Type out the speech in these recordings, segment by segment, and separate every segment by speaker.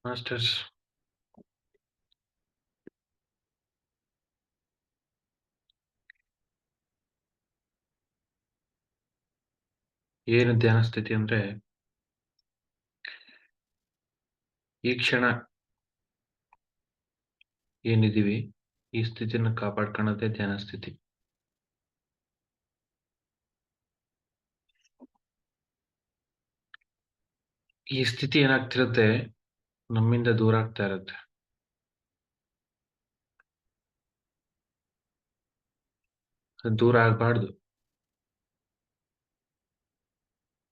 Speaker 1: Masters ಏನು ಧ್ಯಾನ ಸ್ಥಿತಿ ಅಂದ್ರೆ ಈ ಕ್ಷಣ ಏನಿದೀವಿ ಈ ಸ್ಥಿತಿನ ಕಾಪಾಡ್ಕೊಳ್ಳೋದೇ ಧ್ಯಾನ ಸ್ಥಿತಿ. ಈ ಸ್ಥಿತಿ ಏನಾಗ್ತಿರುತ್ತೆ, ನಮ್ಮಿಂದ ದೂರ ಆಗ್ತಾ ಇರುತ್ತೆ. ಅದು ದೂರ ಆಗ್ಬಾರ್ದು.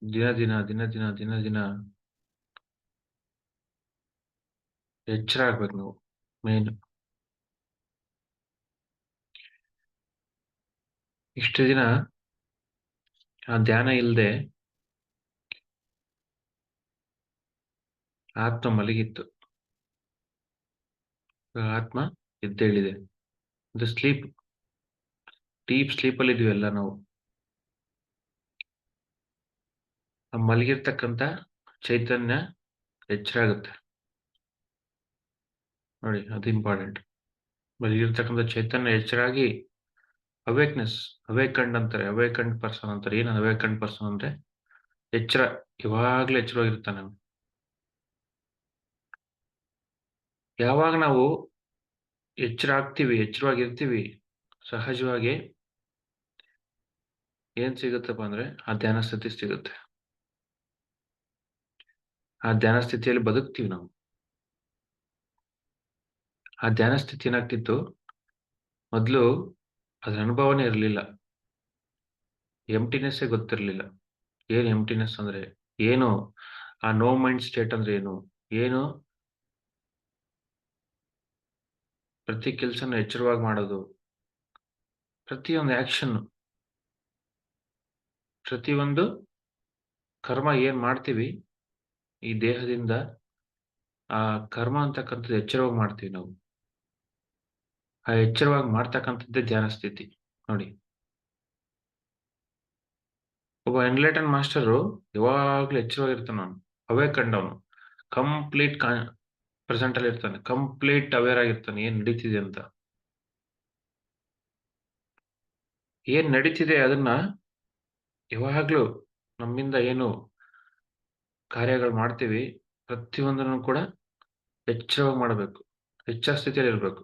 Speaker 1: ದಿನ ದಿನ ದಿನ ದಿನ ದಿನ ದಿನ ಎಚ್ಚರ ಆಗ್ಬೇಕು ನಾವು. ಮೇನ್ ಇಷ್ಟು ದಿನ ಆ ಧ್ಯಾನ ಇಲ್ಲದೆ ಆತ್ಮ ಮಲಗಿತ್ತು. ಆತ್ಮ ಎದ್ದೇಳಿದೆ. ಇದು ಸ್ಲೀಪ್, ಡೀಪ್ ಸ್ಲೀಪ್ ಅಲ್ಲಿ ಇದೀವಿ ಎಲ್ಲ ನಾವು. ಆ ಮಲಗಿರ್ತಕ್ಕಂಥ ಚೈತನ್ಯ ಎಚ್ಚರ ಆಗುತ್ತೆ ನೋಡಿ, ಅದು ಇಂಪಾರ್ಟೆಂಟ್. ಮಲಗಿರ್ತಕ್ಕಂಥ ಚೈತನ್ಯ ಎಚ್ಚರಾಗಿ ಅವೇಕ್ನೆಸ್, ಅವೇಕಂಡ್ ಅಂತಾರೆ, ಅವೇಕಂಡ್ ಪರ್ಸನ್ ಅಂತಾರೆ. ಏನು ಅವೇಕಂಡ್ ಪರ್ಸನ್ ಅಂದ್ರೆ ಎಚ್ಚರ, ಇವಾಗ್ಲೂ ಎಚ್ಚರವಾಗಿರ್ತಾನೆ ಅವನು. ಯಾವಾಗ ನಾವು ಎಚ್ಚರ ಆಗ್ತೀವಿ, ಎಚ್ಚರವಾಗಿರ್ತೀವಿ, ಸಹಜವಾಗಿ ಏನ್ ಸಿಗುತ್ತಪ್ಪ ಅಂದ್ರೆ ಆ ಧ್ಯಾನ ಸ್ಥಿತಿ ಸಿಗುತ್ತೆ. ಆ ಧ್ಯಾನ ಸ್ಥಿತಿಯಲ್ಲಿ ಬದುಕ್ತೀವಿ ನಾವು. ಆ ಧ್ಯಾನ ಸ್ಥಿತಿ ಏನಾಗ್ತಿತ್ತು, ಮೊದಲು ಅದ್ರ ಅನುಭವನೇ ಇರಲಿಲ್ಲ. ಎಂಟಿನೆಸ್ಸೇ ಗೊತ್ತಿರಲಿಲ್ಲ. ಏನು ಎಂಟಿನೆಸ್ ಅಂದ್ರೆ ಏನು, ಆ ನೋ ಮೈಂಡ್ ಸ್ಟೇಟ್ ಅಂದ್ರೆ ಏನು, ಏನು ಪ್ರತಿ ಕೆಲಸನ ಎಚ್ಚರವಾಗಿ ಮಾಡೋದು, ಪ್ರತಿಯೊಂದು ಆಕ್ಷನ್, ಪ್ರತಿಯೊಂದು ಕರ್ಮ ಏನ್ ಮಾಡ್ತೀವಿ ಈ ದೇಹದಿಂದ, ಆ ಕರ್ಮ ಅಂತಕ್ಕಂಥದ್ದು ಎಚ್ಚರವಾಗಿ ಮಾಡ್ತೀವಿ ನಾವು. ಆ ಎಚ್ಚರವಾಗಿ ಮಾಡ್ತಕ್ಕಂಥದ್ದೇ ಧ್ಯಾನ ಸ್ಥಿತಿ ನೋಡಿ. ಒಬ್ಬ ಎನ್ಲೈಟನ್ ಮಾಸ್ಟರು ಯಾವಾಗ್ಲೂ ಎಚ್ಚರವಾಗಿರ್ತಾನ. ಅವನು ಅವೇಕಂಡ್, ಕಂಪ್ಲೀಟ್ ಪ್ರೆಸೆಂಟ್ ಅಲ್ಲಿ ಇರ್ತಾನೆ, ಕಂಪ್ಲೀಟ್ ಅವೇರ್ ಆಗಿರ್ತಾನೆ ಏನ್ ನಡೀತಿದೆ ಅಂತ. ಏನ್ ನಡೀತಿದೆ ಅದನ್ನ ಯಾವಾಗ್ಲೂ ನಮ್ಮಿಂದ ಏನು ಕಾರ್ಯಗಳು ಮಾಡ್ತೀವಿ ಪ್ರತಿಯೊಂದನ್ನು ಕೂಡ ಎಚ್ಚರವಾಗಿ ಮಾಡಬೇಕು, ಎಚ್ಚರ ಸ್ಥಿತಿಯಲ್ಲಿ ಇರಬೇಕು.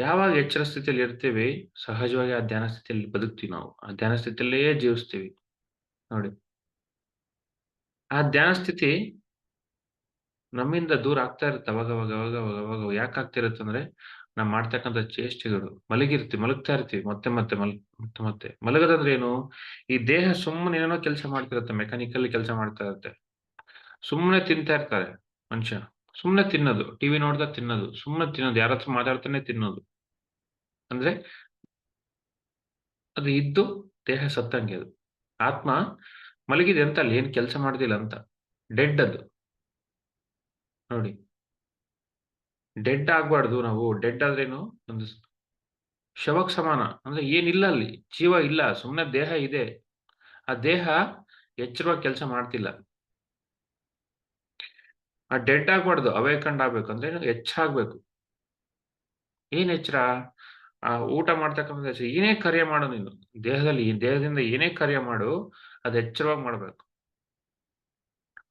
Speaker 1: ಯಾವಾಗ ಎಚ್ಚರ ಸ್ಥಿತಿಯಲ್ಲಿ ಇರ್ತೀವಿ, ಸಹಜವಾಗಿ ಆ ಧ್ಯಾನ ಸ್ಥಿತಿಯಲ್ಲಿ ಬದುಕ್ತೀವಿ ನಾವು. ಆ ಧ್ಯಾನ ಸ್ಥಿತಿಯಲ್ಲೇ ಜೀವಿಸ್ತೀವಿ ನೋಡಿ. ಆ ಧ್ಯಾನ ಸ್ಥಿತಿ ನಮ್ಮಿಂದ ದೂರ ಆಗ್ತಾ ಇರುತ್ತೆ ಅವಾಗ ಅವಾಗ ಅವಾಗ ಅವಾಗ ಅವಾಗ. ಯಾಕೆ ಆಗ್ತಿರುತ್ತೆ ಅಂದ್ರೆ ನಾವು ಮಾಡ್ತಕ್ಕಂಥ ಚೇಷ್ಟೆಗಳು. ಮಲಗ್ತಾ ಇರ್ತೀವಿ ಮತ್ತೆ ಮತ್ತೆ ಮತ್ತೆ ಮತ್ತೆ. ಮಲಗೋದಂದ್ರೆ ಏನು, ಈ ದೇಹ ಸುಮ್ಮನೆ ಏನೋ ಕೆಲಸ ಮಾಡ್ತಿರುತ್ತೆ, ಮೆಕ್ಯಾನಿಕಲ್ ಕೆಲಸ ಮಾಡ್ತಾ ಇರುತ್ತೆ. ಸುಮ್ಮನೆ ತಿಂತಾ ಇರ್ತಾರೆ ಮನುಷ್ಯ, ಸುಮ್ಮನೆ ತಿನ್ನೋದು, ಟಿವಿ ನೋಡ್ತಾ ತಿನ್ನೋದು, ಸುಮ್ಮನೆ ತಿನ್ನೋದು, ಯಾರ ಹತ್ರ ಮಾತಾಡ್ತಾನೆ ತಿನ್ನೋದು. ಅಂದ್ರೆ ಅದು ಇದ್ದು ದೇಹ ಸತ್ತಂಗೆ. ಅದು ಆತ್ಮ ಮಲಗಿದೆ ಅಂತ, ಅಲ್ಲಿ ಏನ್ ಕೆಲಸ ಮಾಡ್ತಿಲ್ಲ ಅಂತ. ಡೆಡ್ ಅದು ನೋಡಿ. ಡೆಡ್ ಆಗ್ಬಾರ್ದು ನಾವು. ಡೆಡ್ ಆದ್ರೇನು, ಒಂದು ಶವಕ್ ಸಮಾನ. ಅಂದ್ರೆ ಏನಿಲ್ಲ ಅಲ್ಲಿ, ಜೀವ ಇಲ್ಲ, ಸುಮ್ಮನೆ ದೇಹ ಇದೆ. ಆ ದೇಹ ಎಚ್ಚರವಾಗಿ ಕೆಲಸ ಮಾಡ್ತಿಲ್ಲ. ಆ ಡೆಡ್ ಆಗ್ಬಾರ್ದು, ಅವೇಕಂಡ್ ಆಗ್ಬೇಕು. ಅಂದ್ರೆ ಹೆಚ್ಚಾಗ್ಬೇಕು. ಏನ್ ಎಚ್ಚರ, ಆ ಊಟ ಮಾಡ್ತಕ್ಕಂಥ ಏನೇ ಕಾರ್ಯ ಮಾಡು ನೀನು, ದೇಹದಲ್ಲಿ ದೇಹದಿಂದ ಏನೇ ಕಾರ್ಯ ಮಾಡು, ಅದು ಎಚ್ಚರವಾಗಿ ಮಾಡ್ಬೇಕು.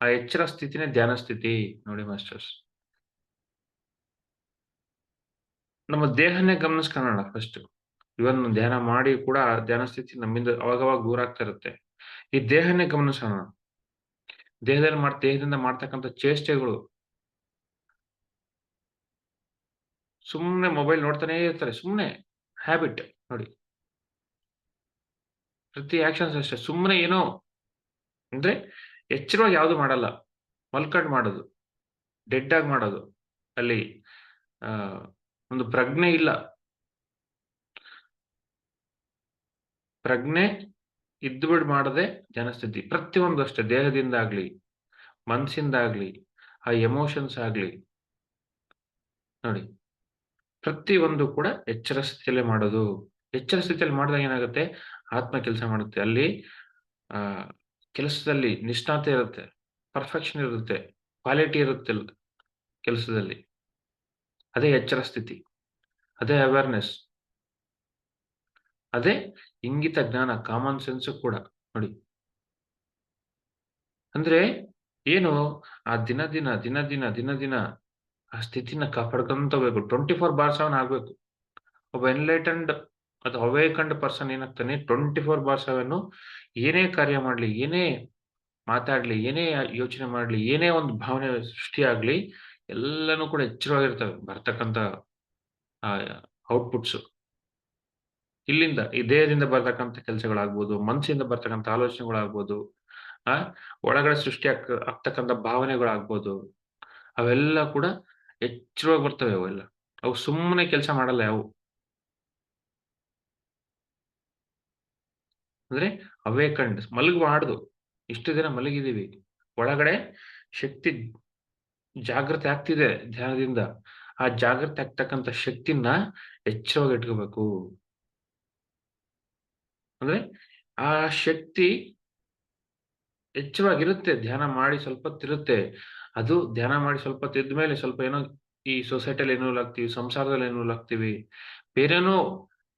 Speaker 1: ಆ ಎಚ್ಚರ ಸ್ಥಿತಿನೇ ಧ್ಯಾನ ಸ್ಥಿತಿ ನೋಡಿ ಮಾಸ್ಟರ್ಸ್. ನಮ್ಮ ದೇಹನೇ ಗಮನಿಸ್ಕೊಳ್ಳೋಣ ಫಸ್ಟ್. ಇವನ್ ಧ್ಯಾನ ಮಾಡಿ ಕೂಡ ಧ್ಯಾನ ಸ್ಥಿತಿ ನಮ್ಮಿಂದ ಅವಾಗವಾಗ ದೂರ ಆಗ್ತಾ ಇರುತ್ತೆ. ಈ ದೇಹನೇ ಗಮನಿಸೋಣ. ದೇಹದಿಂದ ಮಾಡ್ತಕ್ಕಂಥ ಚೇಷ್ಟೆಗಳು. ಸುಮ್ನೆ ಮೊಬೈಲ್ ನೋಡ್ತಾನೆ ಇರ್ತಾರೆ, ಸುಮ್ನೆ ಹ್ಯಾಬಿಟ್ ನೋಡಿ. ಪ್ರತಿ ಆಕ್ಷನ್ಸ್ ಅಷ್ಟೇ, ಸುಮ್ನೆ ಏನೋ ಅಂದ್ರೆ ಎಚ್ಚರವಾಗಿ ಯಾವುದು ಮಾಡಲ್ಲ. ಮಲ್ಕಂಡ್ ಮಾಡೋದು, ಡೆಡ್ ಆಗಿ ಮಾಡೋದು. ಅಲ್ಲಿ ಆ ಒಂದು ಪ್ರಜ್ಞೆ ಇಲ್ಲ. ಪ್ರಜ್ಞೆ ಇದ್ದು ಬಿಡ್ ಮಾಡದೆ ಜನಸ್ಥಿತಿ. ಪ್ರತಿಯೊಂದು ಅಷ್ಟೇ, ದೇಹದಿಂದ ಆಗ್ಲಿ, ಮನಸ್ಸಿಂದ ಆಗ್ಲಿ, ಆ ಎಮೋಷನ್ಸ್ ಆಗ್ಲಿ ನೋಡಿ, ಪ್ರತಿಯೊಂದು ಕೂಡ ಎಚ್ಚರ ಸ್ಥಿತಿಯಲ್ಲೇ ಮಾಡೋದು. ಎಚ್ಚರ ಸ್ಥಿತಿಯಲ್ಲಿ ಮಾಡಿದಾಗ ಏನಾಗುತ್ತೆ, ಆತ್ಮ ಕೆಲಸ ಮಾಡುತ್ತೆ. ಅಲ್ಲಿ ಆ ಕೆಲಸದಲ್ಲಿ ನಿಷ್ಣಾತೆ ಇರುತ್ತೆ, ಪರ್ಫೆಕ್ಷನ್ ಇರುತ್ತೆ. ಕ್ವಾಲಿಟಿ ಇರುತ್ತಿಲ್ಲ ಕೆಲಸದಲ್ಲಿ. ಅದೇ ಎಚ್ಚರ ಸ್ಥಿತಿ. ಅದೇ ಅವೇರ್‌ನೆಸ್. ಅದೇ ಇಂಗಿತ ಜ್ಞಾನ, ಕಾಮನ್ ಸೆನ್ಸ್ ಕೂಡ ನೋಡಿ. ಅಂದ್ರೆ ಏನು ಆ ದಿನ ದಿನ ಆ ಸ್ಥಿತಿನ ಕಾಪಾಡ್ಕೊಂತ ಹೋಗ್ಬೇಕು. 24/7 ಆಗ್ಬೇಕು. ಒಬ್ಬ ಎನ್‌ಲೈಟನ್ಡ್ ಅಥವಾ ಅವೇಕನ್ಡ್ ಪರ್ಸನ್ ಏನಾಗ್ತಾನೆ 24/7 ಏನೇ ಕಾರ್ಯ ಮಾಡ್ಲಿ, ಏನೇ ಮಾತಾಡ್ಲಿ, ಏನೇ ಯೋಚನೆ ಮಾಡ್ಲಿ, ಏನೇ ಒಂದು ಭಾವನೆ ಸೃಷ್ಟಿಯಾಗ್ಲಿ, ಎಲ್ಲಾನು ಕೂಡ ಎಚ್ಚರವಾಗಿರ್ತವೆ. ಬರ್ತಕ್ಕಂತ ಆ ಔಟ್‌ಪುಟ್ಸು. ಇಲ್ಲಿಂದ ಈ ದೇಹದಿಂದ ಬರ್ತಕ್ಕಂಥ ಕೆಲಸಗಳಾಗ್ಬೋದು, ಮನಸ್ಸಿಂದ ಬರ್ತಕ್ಕಂಥ ಆಲೋಚನೆಗಳಾಗ್ಬೋದು, ಆ ಒಳಗಡೆ ಸೃಷ್ಟಿ ಆಗ್ತಕ್ಕಂಥ ಭಾವನೆಗಳಾಗ್ಬೋದು, ಅವೆಲ್ಲ ಕೂಡ ಎಚ್ಚರವಾಗಿ ಬರ್ತವೆ ಅವೆಲ್ಲ. ಅವು ಸುಮ್ಮನೆ ಕೆಲಸ ಮಾಡಲ್ಲ ಯಾವು. ಅಂದ್ರೆ ಅವೇಕನ್ಡ್ ಮಲಗಬಾರ್ದು. ಇಷ್ಟು ದಿನ ಮಲಗಿದೀವಿ. ಒಳಗಡೆ ಶಕ್ತಿ ಜಾಗೃತಿ ಆಗ್ತಿದೆ ಧ್ಯಾನದಿಂದ. ಆ ಜಾಗೃತಿ ಆಗ್ತಕ್ಕಂಥ ಶಕ್ತಿನ ಎಚ್ಚರವಾಗಿ ಇಟ್ಕೋಬೇಕು. ಅಂದ್ರೆ ಆ ಶಕ್ತಿ ಎಚ್ಚರವಾಗಿರುತ್ತೆ. ಧ್ಯಾನ ಮಾಡಿ ಸ್ವಲ್ಪ ಹೊತ್ತಿರುತ್ತೆ. ಅದು ಧ್ಯಾನ ಮಾಡಿ ಸ್ವಲ್ಪ ಹೊತ್ತಿದ್ಮೇಲೆ ಸ್ವಲ್ಪ ಏನೋ ಈ ಸೊಸೈಟಿಯಲ್ಲಿ ಇನ್ವಾಲ್ವ್ ಆಗ್ತೀವಿ, ಸಂಸಾರದಲ್ಲಿ ಇನ್ವಾಲ್ವ್ ಆಗ್ತೀವಿ. ಬೇರೇನೋ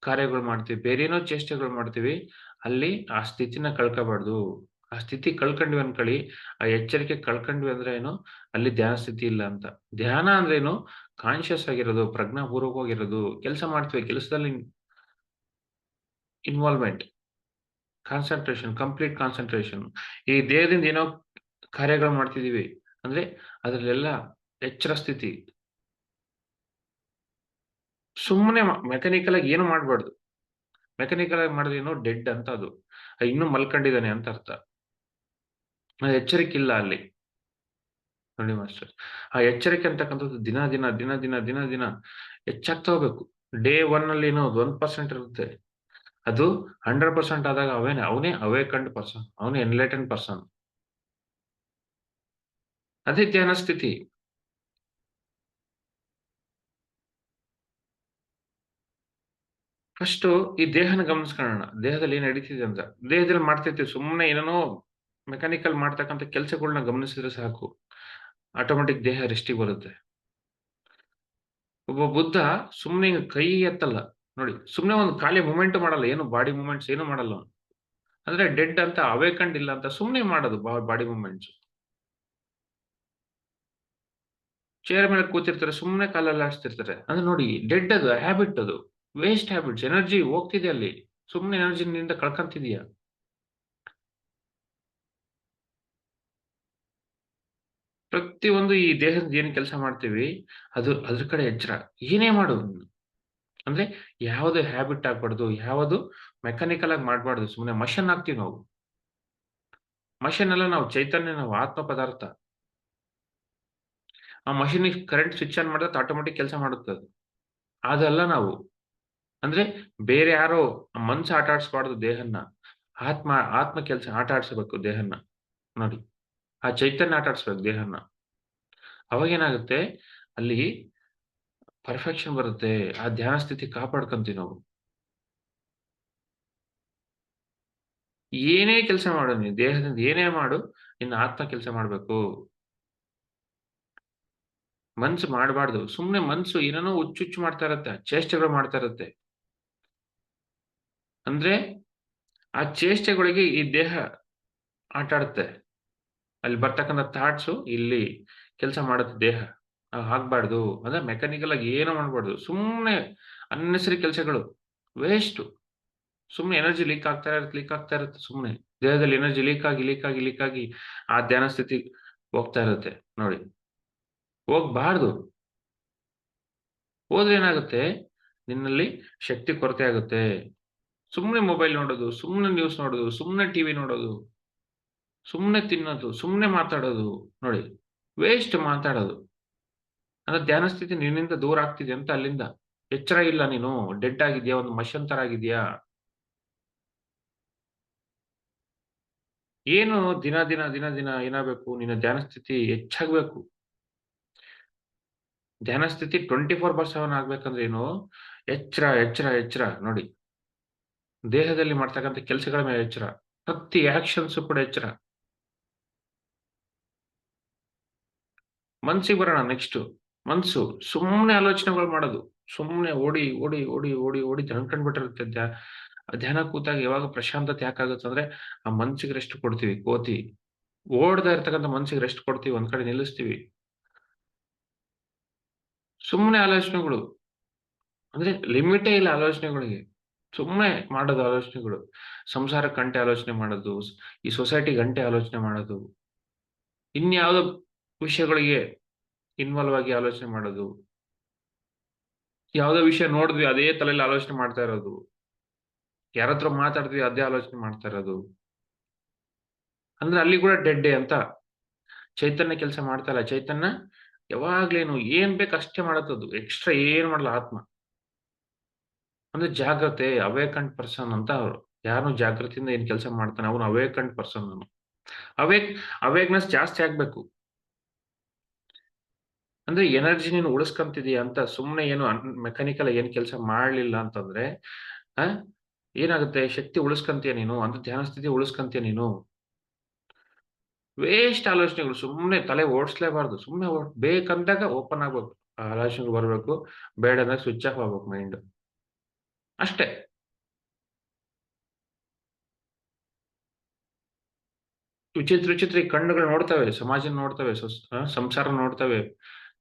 Speaker 1: ಕಾರ್ಯಗಳು ಮಾಡ್ತೀವಿ, ಬೇರೇನೋ ಚೇಷ್ಟೆಗಳು ಮಾಡ್ತೀವಿ. ಅಲ್ಲಿ ಆ ಸ್ಥಿತಿನ ಕಳ್ಕೋಬಾರ್ದು. ಆ ಸ್ಥಿತಿ ಕಳ್ಕೊಂಡ್ವಿ ಅನ್ಕೊಳ್ಳಿ, ಆ ಎಚ್ಚರಿಕೆ ಕಳ್ಕೊಂಡ್ವಿ ಅಂದ್ರೆ ಏನು, ಅಲ್ಲಿ ಧ್ಯಾನ ಸ್ಥಿತಿ ಇಲ್ಲ ಅಂತ. ಧ್ಯಾನ ಅಂದ್ರೇನು? ಕಾನ್ಷಿಯಸ್ ಆಗಿರೋದು, ಪ್ರಜ್ಞಾಪೂರ್ವಕವಾಗಿರೋದು. ಕೆಲಸ ಮಾಡ್ತೀವಿ, ಕೆಲಸದಲ್ಲಿ ಇನ್ವಾಲ್ವ್‌ಮೆಂಟ್. Concentration, complete concentration. ಈ ದೇಹದಿಂದ ಏನೋ ಕಾರ್ಯಗಳು ಮಾಡ್ತಿದೀವಿ. ಅಂದ್ರೆ ಅದ್ರಲ್ಲೆಲ್ಲ ಎಚ್ಚರ ಸ್ಥಿತಿ. ಸುಮ್ಮನೆ ಮೆಕ್ಯಾನಿಕಲ್ ಆಗಿ ಏನು ಮಾಡ್ಬಾರ್ದು. ಮೆಕ್ಯಾನಿಕಲ್ ಆಗಿ ಮಾಡಿದ್ರೆ ಏನು ಡೆಡ್ ಅಂತ ಅದು. ಇನ್ನೂ ಮಲ್ಕೊಂಡಿದ್ದಾನೆ ಅಂತ ಅರ್ಥ. ಎಚ್ಚರಿಕೆ ಇಲ್ಲ ಅಲ್ಲಿ. ನೋಡಿ ಮಾಸ್ಟರ್. ಆ ಎಚ್ಚರಿಕೆ ಅಂತಕ್ಕಂಥದ್ದು ದಿನ ಹೆಚ್ಚಾಗ್ತಾ ಹೋಗ್ಬೇಕು. ಡೇ 1 ಅಲ್ಲಿ ಏನೋ 1% ಇರುತ್ತೆ. ಅದು 100% ಆದಾಗ ಅವನೇ ಅವೇಕನ್ಡ್ ಪರ್ಸನ್. ಅವನೇ ಎನ್‌ಲೈಟನ್ಡ್ ಪರ್ಸನ್. ಅದೇ ಧ್ಯಾನ ಸ್ಥಿತಿ. ಫಸ್ಟು ಈ ದೇಹನ ಗಮನಿಸ್ಕೊಳ್ಳೋಣ. ದೇಹದಲ್ಲಿ ಏನ್ ನಡೀತಿದೆ ಅಂತ. ದೇಹದಲ್ಲಿ ಮಾಡ್ತಿರ್ತೀವಿ ಸುಮ್ಮನೆ ಏನೇನೋ ಮೆಕ್ಯಾನಿಕಲ್ ಮಾಡ್ತಕ್ಕಂಥ ಕೆಲಸಗಳನ್ನ ಗಮನಿಸಿದ್ರೆ ಸಾಕು. ಆಟೋಮ್ಯಾಟಿಕ್ ದೇಹ ರೆಸ್ಟಿಗೆ ಬರುತ್ತೆ. ಒಬ್ಬ ಬುದ್ಧ ಸುಮ್ನೆ ಹಿಂಗ್ ಕೈ ಎತ್ತಲ್ಲ. ನೋಡಿ, ಸುಮ್ನೆ ಒಂದು ಖಾಲಿ ಮೂವ್‌ಮೆಂಟ್ ಮಾಡಲ್ಲ. ಏನು ಬಾಡಿ ಮೂವ್‌ಮೆಂಟ್ಸ್ ಏನು ಮಾಡಲ್ಲ ಅವ್ನು. ಅಂದ್ರೆ ಡೆಡ್ ಅಂತ ಅವೇಕನ್ಡ್ ಇಲ್ಲ ಅಂತ ಸುಮ್ನೆ ಮಾಡೋದು ಬಾಡಿ ಮೂವ್‌ಮೆಂಟ್ಸ್. ಚೇರ್ ಮೇಲೆ ಕೂತಿರ್ತಾರೆ, ಸುಮ್ನೆ ಕಾಲಲ್ಲಾಡಿಸ್ತಿರ್ತಾರೆ. ಅಂದ್ರೆ ನೋಡಿ ಡೆಡ್ ಅದು, ಹ್ಯಾಬಿಟ್ ಅದು. Waste habits. ಎನರ್ಜಿ ಹೋಗ್ತಿದೆ ಅಲ್ಲಿ. ಸುಮ್ನೆ ಎನರ್ಜಿ ನಿನ್ನಿಂದ ಕಳ್ಕೊಂತಿದೀಯ. ಪ್ರತಿಯೊಂದು ಈ ದೇಹದ ಏನ್ ಕೆಲಸ ಮಾಡ್ತೀವಿ, ಅದು ಅದ್ರ ಕಡೆ ಎಚ್ಚರ. ಏನೇ ಮಾಡು ನೀನು. ಅಂದ್ರೆ ಯಾವುದು ಹ್ಯಾಬಿಟ್ ಆಗ್ಬಾರ್ದು. ಯಾವುದು ಮೆಕ್ಯಾನಿಕಲ್ ಆಗಿ ಮಾಡ್ಬಾರ್ದು. ಸುಮ್ನೆ ಮಷೀನ್ ಆಗ್ತೀವಿ ನಾವು. ಮಷೀನ್ ಅಲ್ಲ ನಾವು ಚೈತನ್ಯ, ನಾವು ಆತ್ಮ ಪದಾರ್ಥ. ಆ ಮಷೀನಿಗೆ ಕರೆಂಟ್ ಸ್ವಿಚ್ ಆನ್ ಮಾಡಿದ್ರೆ ಆಟೋಮ್ಯಾಟಿಕ್ ಕೆಲಸ ಮಾಡುತ್ತೆ ಅದು. ಅದಲ್ಲ ನಾವು. ಅಂದ್ರೆ ಬೇರೆ ಯಾರೋ ಮನ್ಸು ಆಟ ಆಡಿಸ್ಬಾರ್ದು ದೇಹನ್ನ. ಆತ್ಮ ಆತ್ಮ ಕೆಲಸ ಆಟ ಆಡಿಸಬೇಕು ದೇಹನ್ನ. ನೋಡಿ. ಆ ಚೈತನ್ಯ ಆಟ ಆಡಿಸ್ಬೇಕು ದೇಹನ್ನ. ಅವಾಗೇನಾಗುತ್ತೆ ಅಲ್ಲಿ ಪರ್ಫೆಕ್ಷನ್ ಬರುತ್ತೆ. ಆ ಧ್ಯಾನ ಸ್ಥಿತಿ ಕಾಪಾಡ್ಕೊಂತೀವಿ ನಾವು. ಏನೇ ಕೆಲಸ ಮಾಡು ನೀನು ದೇಹದಿಂದ ಏನೇ ಮಾಡು, ನಿನ್ನ ಆತ್ಮ ಕೆಲಸ ಮಾಡ್ಬೇಕು. ಮನ್ಸು ಮಾಡ್ಬಾರ್ದು. ಸುಮ್ನೆ ಮನ್ಸು ಏನೇನೋ ಹುಚ್ಚುಚ್ಚು ಮಾಡ್ತಾ ಇರತ್ತೆ. ಚೇಷ್ಟೆಗಳು ಮಾಡ್ತಾ ಇರತ್ತೆ. ಅಂದ್ರೆ ಆ ಚೇಷ್ಟೆಗಳಿಗೆ ಈ ದೇಹ ಆಟ ಆಡುತ್ತೆ. ಅಲ್ಲಿ ಬರ್ತಕ್ಕಂಥ ಥಾಟ್ಸು ಇಲ್ಲಿ ಕೆಲಸ ಮಾಡುತ್ತೆ ದೇಹ. ಆಗ್ಬಾರ್ದು. ಅಂದ್ರೆ ಮೆಕ್ಯಾನಿಕಲ್ ಆಗಿ ಏನು ಮಾಡ್ಬಾರ್ದು. ಸುಮ್ನೆ ಅನ್ನೆಸರಿ ಕೆಲಸಗಳು. ವೇಸ್ಟು. ಸುಮ್ನೆ ಎನರ್ಜಿ ಲೀಕ್ ಆಗ್ತಾ ಇರುತ್ತೆ ಸುಮ್ನೆ. ದೇಹದಲ್ಲಿ ಎನರ್ಜಿ ಲೀಕ್ ಆಗಿ ಆ ಧ್ಯಾನ ಸ್ಥಿತಿ ಹೋಗ್ತಾ ಇರುತ್ತೆ ನೋಡಿ. ಹೋಗ್ಬಾರ್ದು. ಹೋದ್ರೆ ಏನಾಗುತ್ತೆ, ನಿನ್ನಲ್ಲಿ ಶಕ್ತಿ ಕೊರತೆ ಆಗುತ್ತೆ. ಸುಮ್ನೆ ಮೊಬೈಲ್ ನೋಡೋದು, ಸುಮ್ನೆ ನ್ಯೂಸ್ ನೋಡೋದು, ಸುಮ್ನೆ ಟಿವಿ ನೋಡೋದು, ಸುಮ್ನೆ ತಿನ್ನೋದು, ಸುಮ್ನೆ ಮಾತಾಡೋದು. ನೋಡಿ, ವೇಸ್ಟ್ ಮಾತಾಡೋದು. ಅಂದ್ರೆ ಧ್ಯಾನ ಸ್ಥಿತಿ ನಿನ್ನಿಂದ ದೂರ ಆಗ್ತಿದೆ ಅಂತ ಅಲ್ಲಿಂದ. ಎಚ್ಚರ ಇಲ್ಲ ನೀನು. ಡೆಡ್ ಆಗಿದ್ಯಾ, ಒಂದು ಮಷೀನ್ ತರ ಆಗಿದ್ಯಾ. ಏನು ದಿನ ಏನಾಗ್ಬೇಕು, ನಿನ್ನ ಧ್ಯಾನ ಸ್ಥಿತಿ ಹೆಚ್ಚಾಗ್ಬೇಕು. ಧ್ಯಾನ ಸ್ಥಿತಿ 24/7 ಆಗ್ಬೇಕಂದ್ರೆ ಏನು? ಎಚ್ಚರ ನೋಡಿ. ದೇಹದಲ್ಲಿ ಮಾಡ್ತಕ್ಕಂಥ ಕೆಲಸಗಳ ಮೇಲೆ ಎಚ್ಚರ. ಪ್ರತಿ ಆಕ್ಷನ್ಸ್ ಕೂಡ ಎಚ್ಚರ. ಮನ್ಸಿಗೆ ಬರೋಣ ನೆಕ್ಸ್ಟ್. ಮನ್ಸು ಸುಮ್ನೆ ಆಲೋಚನೆಗಳು ಮಾಡೋದು. ಸುಮ್ನೆ ಓಡಿ, ಓಡಿ, ಓಡಿ, ಓಡಿ, ಓಡಿ ದಣ್ಕಂಡ್ಬಿಟ್ಟಿರುತ್ತೆ. ಧ್ಯಾನ ಕೂತಾಗ ಯಾವಾಗ ಪ್ರಶಾಂತತೆ ಯಾಕಾಗುತ್ತಂದ್ರೆ, ಆ ಮನ್ಸಿಗೆ ರೆಸ್ಟ್ ಕೊಡ್ತೀವಿ, ಕೋತಿ. ಓಡ್ತಾ ಇರ್ತಕ್ಕಂಥ ಮನ್ಸಿಗೆ ರೆಸ್ಟ್ ಕೊಡ್ತೀವಿ, ಒಂದ್ ಕಡೆ ನಿಲ್ಲಿಸ್ತೀವಿ. ಸುಮ್ನೆ ಆಲೋಚನೆಗಳು. ಅಂದ್ರೆ ಲಿಮಿಟೇ ಇಲ್ಲ ಆಲೋಚನೆಗಳಿಗೆ. ಸುಮ್ನೆ ಮಾಡೋದು ಆಲೋಚನೆಗಳು. ಸಂಸಾರಕ್ಕೆ ಗಂಟೆ ಆಲೋಚನೆ ಮಾಡೋದು, ಈ ಸೊಸೈಟಿ ಗಂಟೆ ಆಲೋಚನೆ ಮಾಡೋದು. ಇನ್ಯಾವುದೋ ವಿಷಯಗಳಿಗೆ ಇನ್ವಾಲ್ವ್ ಆಗಿ ಆಲೋಚನೆ ಮಾಡೋದು. ಯಾವ್ದೋ ವಿಷಯ ನೋಡಿದ್ವಿ ಅದೇ ತಲೆಯಲ್ಲಿ ಆಲೋಚನೆ ಮಾಡ್ತಾ ಇರೋದು. ಯಾರತ್ರ ಮಾತಾಡ್ತೀವಿ ಅದೇ ಆಲೋಚನೆ ಮಾಡ್ತಾ ಇರೋದು. ಅಂದ್ರೆ ಅಲ್ಲಿ ಕೂಡ ಡೆಡ್ಡೆ ಅಂತ. ಚೈತನ್ಯ ಕೆಲಸ ಮಾಡ್ತಾ ಇಲ್ಲ. ಚೈತನ್ಯ ಯಾವಾಗ್ಲೇನು ಏನ್ ಬೇಕು ಅಷ್ಟೇ ಮಾಡತ್ತದು. ಎಕ್ಸ್‌ಟ್ರಾ ಏನು ಮಾಡಲ್ಲ ಆತ್ಮ. ಅಂದ್ರೆ ಜಾಗ್ರತೆ, ಅವೇಕಂಟ್ ಪರ್ಸನ್ ಅಂತ ಅವ್ರು. ಯಾರು ಜಾಗೃತಿಯಿಂದ ಏನ್ ಕೆಲಸ ಮಾಡ್ತಾನೆ ಅವನು ಅವೇಕಂಟ್ ಪರ್ಸನ್ ಅವನು. ಅವೇಕ್ ಅವೇಕ್‌ನೆಸ್ ಜಾಸ್ತಿ ಆಗ್ಬೇಕು. ಅಂದ್ರೆ ಎನರ್ಜಿ ನೀನು ಉಳಿಸ್ಕೊಂತಿದೀಯ ಅಂತ ಸುಮ್ನೆ ಏನು ಮೆಕ್ಯಾನಿಕಲ್ ಏನ್ ಕೆಲಸ ಮಾಡ್ಲಿಲ್ಲ ಅಂತಂದ್ರೆ, ಆ ಏನಾಗುತ್ತೆ ಶಕ್ತಿ ಉಳಿಸ್ಕೊಂತೀಯ ನೀನು. ಅಂದ್ರೆ ಧ್ಯಾನ ಸ್ಥಿತಿ ಉಳಿಸ್ಕೊಂತೀಯ ನೀನು. ವೇಸ್ಟ್ ಆಲೋಚನೆಗಳು ಸುಮ್ನೆ ತಲೆ ಓಡಿಸ್ಲೇಬಾರ್ದು. ಸುಮ್ನೆ ಬೇಕಂದಾಗ ಓಪನ್ ಆಗ್ಬೇಕು. ಆ ಆಲೋಚನೆಗಳು ಬರ್ಬೇಕು. ಬೇಡ ಅಂದಾಗ ಸ್ವಿಚ್ ಆಫ್ ಆಗ್ಬೇಕು ಮೈಂಡ್. ಅಷ್ಟೇ. ವಿಚಿತ್ರ ವಿಚಿತ್ರ ಈ ಕಣ್ಣುಗಳು ನೋಡ್ತವೆ, ಸಮಾಜ ನೋಡ್ತವೆ, ಸಂಸಾರ ನೋಡ್ತವೆ,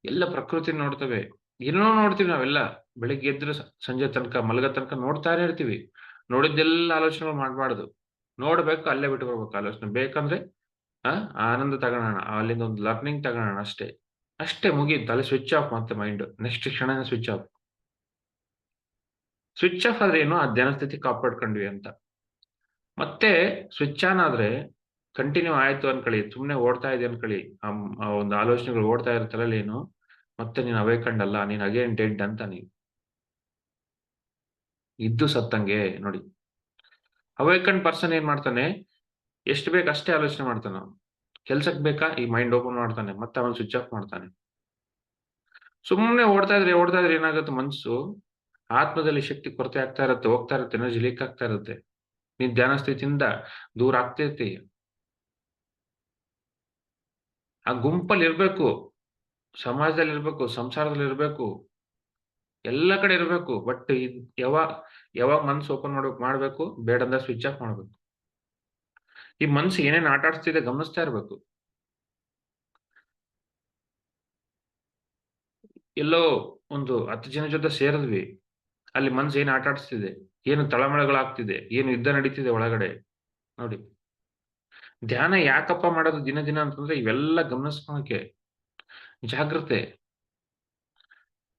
Speaker 1: ಎಲ್ಲ ಪ್ರಕೃತಿ ನೋಡ್ತವೆ. ಏನೇನೋ ನೋಡ್ತೀವಿ ನಾವೆಲ್ಲ. ಬೆಳಿಗ್ಗೆ ಎದ್ರೆ ಸಂಜೆ ತನಕ ಮಲಗೋ ತನಕ ನೋಡ್ತಾನೆ ಇರ್ತೀವಿ. ನೋಡಿದ್ದೆಲ್ಲ ಆಲೋಚನೆಗಳು ಮಾಡ್ಬಾರ್ದು. ನೋಡ್ಬೇಕು ಅಲ್ಲೇ ಬಿಟ್ಟು ಬರ್ಬೇಕು ಆಲೋಚನೆ. ಬೇಕಂದ್ರೆ ಆ ಆನಂದ ತಗೊಳೋಣ. ಅಲ್ಲಿಂದ ಒಂದು ಲರ್ನಿಂಗ್ ತಗೊಳೋಣ ಅಷ್ಟೇ. ಅಷ್ಟೇ ಮುಗೀತು. ಅಲ್ಲಿ ಸ್ವಿಚ್ ಆಫ್ ಮತ್ತೆ ಮೈಂಡ್. ನೆಕ್ಸ್ಟ್ ಕ್ಷಣನೇ ಸ್ವಿಚ್ ಆಫ್. ಸ್ವಿಚ್ ಆಫ್ ಆದ್ರೆ ಏನು? ಆ ಧ್ಯಾನ ಸ್ಥಿತಿ ಕಾಪಾಡ್ಕೊಂಡ್ವಿ ಅಂತ. ಮತ್ತೆ ಸ್ವಿಚ್ ಆನ್ ಆದ್ರೆ ಕಂಟಿನ್ಯೂ ಆಯ್ತು ಅನ್ಕೊಳ್ಳಿ. ಸುಮ್ನೆ ಓಡ್ತಾ ಇದೆ ಅನ್ಕೊಳ್ಳಿ. ಆ ಒಂದು ಆಲೋಚನೆಗಳು ಓಡ್ತಾ ಇರೋ ತಲೆಯಲ್ಲಿ ಏನು, ಮತ್ತೆ ನೀನು ಅವೇಕಂಡ್ ಅಲ್ಲ. ನೀನು ಅಗೇನ್ ಡೆಡ್ ಅಂತ ನೀವು. ಇದ್ದು ಸತ್ತಂಗೆ ನೋಡಿ. ಅವೇಕಂಡ್ ಪರ್ಸನ್ ಏನ್ ಮಾಡ್ತಾನೆ? ಎಷ್ಟು ಬೇಕು ಅಷ್ಟೇ ಆಲೋಚನೆ ಮಾಡ್ತಾನೆ ಅವ್ನು. ಕೆಲ್ಸಕ್ಕೆ ಬೇಕಾ ಈ ಮೈಂಡ್ ಓಪನ್ ಮಾಡ್ತಾನೆ. ಮತ್ತೆ ಅವನು ಸ್ವಿಚ್ ಆಫ್ ಮಾಡ್ತಾನೆ. ಸುಮ್ನೆ ಓಡ್ತಾ ಇದ್ರೆ ಏನಾಗುತ್ತೆ ಮನ್ಸು, ಆತ್ಮದಲ್ಲಿ ಶಕ್ತಿ ಕೊರತೆ ಆಗ್ತಾ ಇರುತ್ತೆ. ಹೋಗ್ತಾ ಇರುತ್ತೆ. ಎನರ್ಜಿ ಲೀಕ್ ಆಗ್ತಾ ಇರುತ್ತೆ. ನೀನ್ ಧ್ಯಾನ ಸ್ಥಿತಿಯಿಂದ ದೂರ ಆಗ್ತಿರ್ತೀಯ. ಆ ಗುಂಪಲ್ಲಿ ಇರ್ಬೇಕು. ಸಮಾಜದಲ್ಲಿ ಇರ್ಬೇಕು. ಸಂಸಾರದಲ್ಲಿ ಇರ್ಬೇಕು. ಎಲ್ಲ ಕಡೆ ಇರ್ಬೇಕು. ಬಟ್ ಯಾವಾಗ ಯಾವಾಗ ಮನ್ಸು ಓಪನ್ ಮಾಡ್ಬೇಕು. ಬೇಡ ಅಂದಾಗ ಸ್ವಿಚ್ ಆಫ್ ಮಾಡ್ಬೇಕು. ಈ ಮನ್ಸು ಏನೇನ್ ಆಟ ಆಡ್ಸ್ತಿದೆ ಗಮನಿಸ್ತಾ ಇರ್ಬೇಕು. ಎಲ್ಲೋ ಒಂದು 10 ಜನ ಜೊತೆ ಸೇರಿದ್ವಿ. ಅಲ್ಲಿ ಮನ್ಸು ಏನ್ ಆಟ ಆಡಿಸ್ತಿದೆ? ಏನು ತಳಮಳಗಳಾಗ್ತಿದೆ? ಏನು ಯುದ್ಧ ನಡೀತಿದೆ ಒಳಗಡೆ? ನೋಡಿ. ಧ್ಯಾನ ಯಾಕಪ್ಪ ಮಾಡೋದು ದಿನ ದಿನ ಅಂತಂದ್ರೆ ಇವೆಲ್ಲ ಗಮನಿಸ್ಕೊಳಕ್ಕೆ. ಜಾಗೃತೆ.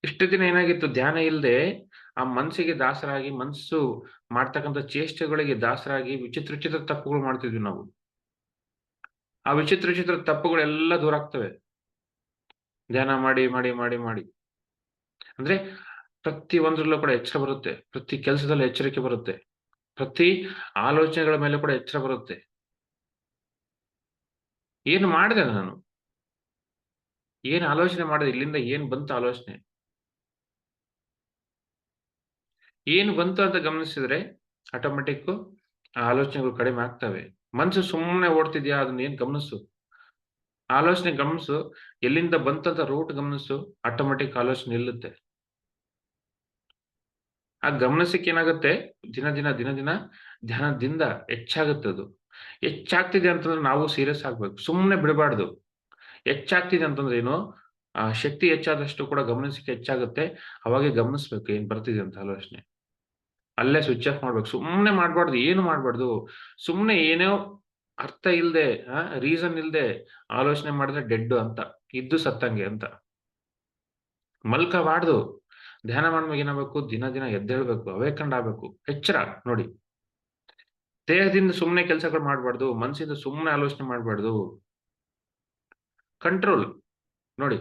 Speaker 1: ಇಷ್ಟು ದಿನ ಏನಾಗಿತ್ತು ಧ್ಯಾನ ಇಲ್ದೆ ಆ ಮನ್ಸಿಗೆ ದಾಸರಾಗಿ, ಮನ್ಸು ಮಾಡ್ತಕ್ಕಂಥ ಚೇಷ್ಟೆಗಳಿಗೆ ದಾಸರಾಗಿ ವಿಚಿತ್ರ ವಿಚಿತ್ರ ತಪ್ಪುಗಳು ಮಾಡ್ತಿದ್ವಿ ನಾವು. ಆ ವಿಚಿತ್ರ ವಿಚಿತ್ರ ತಪ್ಪುಗಳೆಲ್ಲ ದೂರ ಆಗ್ತವೆ. ಧ್ಯಾನ ಮಾಡಿ, ಮಾಡಿ, ಮಾಡಿ, ಮಾಡಿ. ಅಂದ್ರೆ ಪ್ರತಿ ಒಂದ್ರಲ್ಲೂ ಕೂಡ ಎಚ್ಚರ ಬರುತ್ತೆ. ಪ್ರತಿ ಕೆಲಸದಲ್ಲಿ ಎಚ್ಚರಿಕೆ ಬರುತ್ತೆ. ಪ್ರತಿ ಆಲೋಚನೆಗಳ ಮೇಲೆ ಕೂಡ ಎಚ್ಚರ ಬರುತ್ತೆ. ಏನು ಮಾಡಿದೆ ನಾನು? ಏನ್ ಆಲೋಚನೆ ಮಾಡಿದೆ? ಇಲ್ಲಿಂದ ಏನ್ ಬಂತು ಆಲೋಚನೆ? ಏನು ಬಂತು ಅಂತ ಗಮನಿಸಿದ್ರೆ ಆಟೋಮೆಟಿಕ್ ಆ ಆಲೋಚನೆಗಳು ಕಡಿಮೆ ಆಗ್ತವೆ. ಮನ್ಸು ಸುಮ್ನೆ ಓಡ್ತಿದ್ಯಾ ಅದನ್ನ ಏನ್ ಗಮನಿಸು. ಆಲೋಚನೆ ಗಮನಿಸು. ಎಲ್ಲಿಂದ ಬಂತಂತ ರೂಟ್ ಗಮನಿಸು. ಆಟೋಮೆಟಿಕ್ ಆಲೋಚನೆ ನಿಲ್ಲುತ್ತೆ. ಆ ಗಮನಿಸಕ್ಕೆ ಏನಾಗುತ್ತೆ ದಿನ ದಿನ ದಿನ ದಿನ ಧ್ಯಾನದಿಂದ ಹೆಚ್ಚಾಗುತ್ತೆ ಅದು. ಹೆಚ್ಚಾಗ್ತಿದೆ ಅಂತಂದ್ರೆ ನಾವು ಸೀರಿಯಸ್ ಆಗ್ಬೇಕು. ಸುಮ್ನೆ ಬಿಡಬಾರ್ದು. ಹೆಚ್ಚಾಗ್ತಿದೆ ಅಂತಂದ್ರೆ ಏನು? ಆ ಶಕ್ತಿ ಹೆಚ್ಚಾದಷ್ಟು ಕೂಡ ಗಮನಿಸಕ್ಕೆ ಹೆಚ್ಚಾಗುತ್ತೆ. ಅವಾಗೆ ಗಮನಿಸ್ಬೇಕು ಏನ್ ಬರ್ತಿದೆ ಅಂತ ಆಲೋಚನೆ. ಅಲ್ಲೇ ಸ್ವಿಚ್ ಆಫ್ ಮಾಡ್ಬೇಕು. ಸುಮ್ನೆ ಮಾಡ್ಬಾರ್ದು. ಏನು ಮಾಡ್ಬಾರ್ದು. ಸುಮ್ನೆ ಏನೋ ಅರ್ಥ ಇಲ್ದೆ ರೀಸನ್ ಇಲ್ದೆ ಆಲೋಚನೆ ಮಾಡಿದ್ರೆ ಡೆಡ್ ಅಂತ. ಇದ್ದು ಸತ್ತಂಗೆ ಅಂತ. ಮಲ್ಕಬಾರ್ದು. ಧ್ಯಾನ ಮಾಡುವಾಗ ಏನಾಗಬೇಕು? ದಿನ ದಿನ ಎದ್ದೇಳ್ಬೇಕು. ಅವೇಕಂಡ್ ಆಗ್ಬೇಕು. ಎಚ್ಚರ ನೋಡಿ. ದೇಹದಿಂದ ಸುಮ್ನೆ ಕೆಲಸಗಳು ಮಾಡ್ಬಾರ್ದು. ಮನಸ್ಸಿಂದ ಸುಮ್ನೆ ಆಲೋಚನೆ ಮಾಡ್ಬಾರ್ದು. ಕಂಟ್ರೋಲ್ ನೋಡಿ.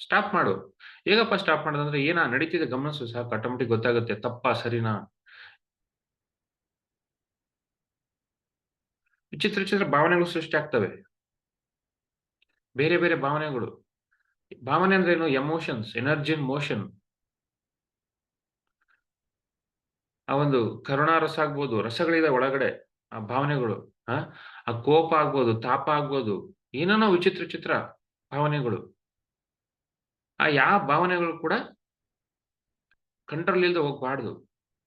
Speaker 1: ಸ್ಟಾಪ್ ಮಾಡು. ಹೇಗಪ್ಪ ಸ್ಟಾಪ್ ಮಾಡೋದಂದ್ರೆ ನಡೀತಿದೆ ಗಮನಿಸು ಸಾಕು. ಆಟೋಮೆಟಿಕ್ ಗೊತ್ತಾಗುತ್ತೆ ತಪ್ಪಾ ಸರಿನಾ? ವಿಚಿತ್ರ ವಿಚಿತ್ರ ಭಾವನೆಗಳು ಸೃಷ್ಟಿ ಆಗ್ತವೆ. ಬೇರೆ ಬೇರೆ ಭಾವನೆಗಳು. ಭಾವನೆ ಅಂದ್ರೆ ಏನು? Emotions, energy in motion. ಆ ಒಂದು ಕರುಣಾರಸ ಆಗ್ಬೋದು. ರಸಗಳಿದೆ ಒಳಗಡೆ. ಆ ಭಾವನೆಗಳು. ಆ ಆ ಕೋಪ ಆಗ್ಬೋದು, ತಾಪ ಆಗ್ಬೋದು. ಏನೇನೋ ವಿಚಿತ್ರ ವಿಚಿತ್ರ ಭಾವನೆಗಳು. ಆ ಯಾವ ಭಾವನೆಗಳು ಕೂಡ ಕಂಟ್ರೋಲ್ ಇಲ್ದೆ ಹೋಗ್ಬಾರ್ದು.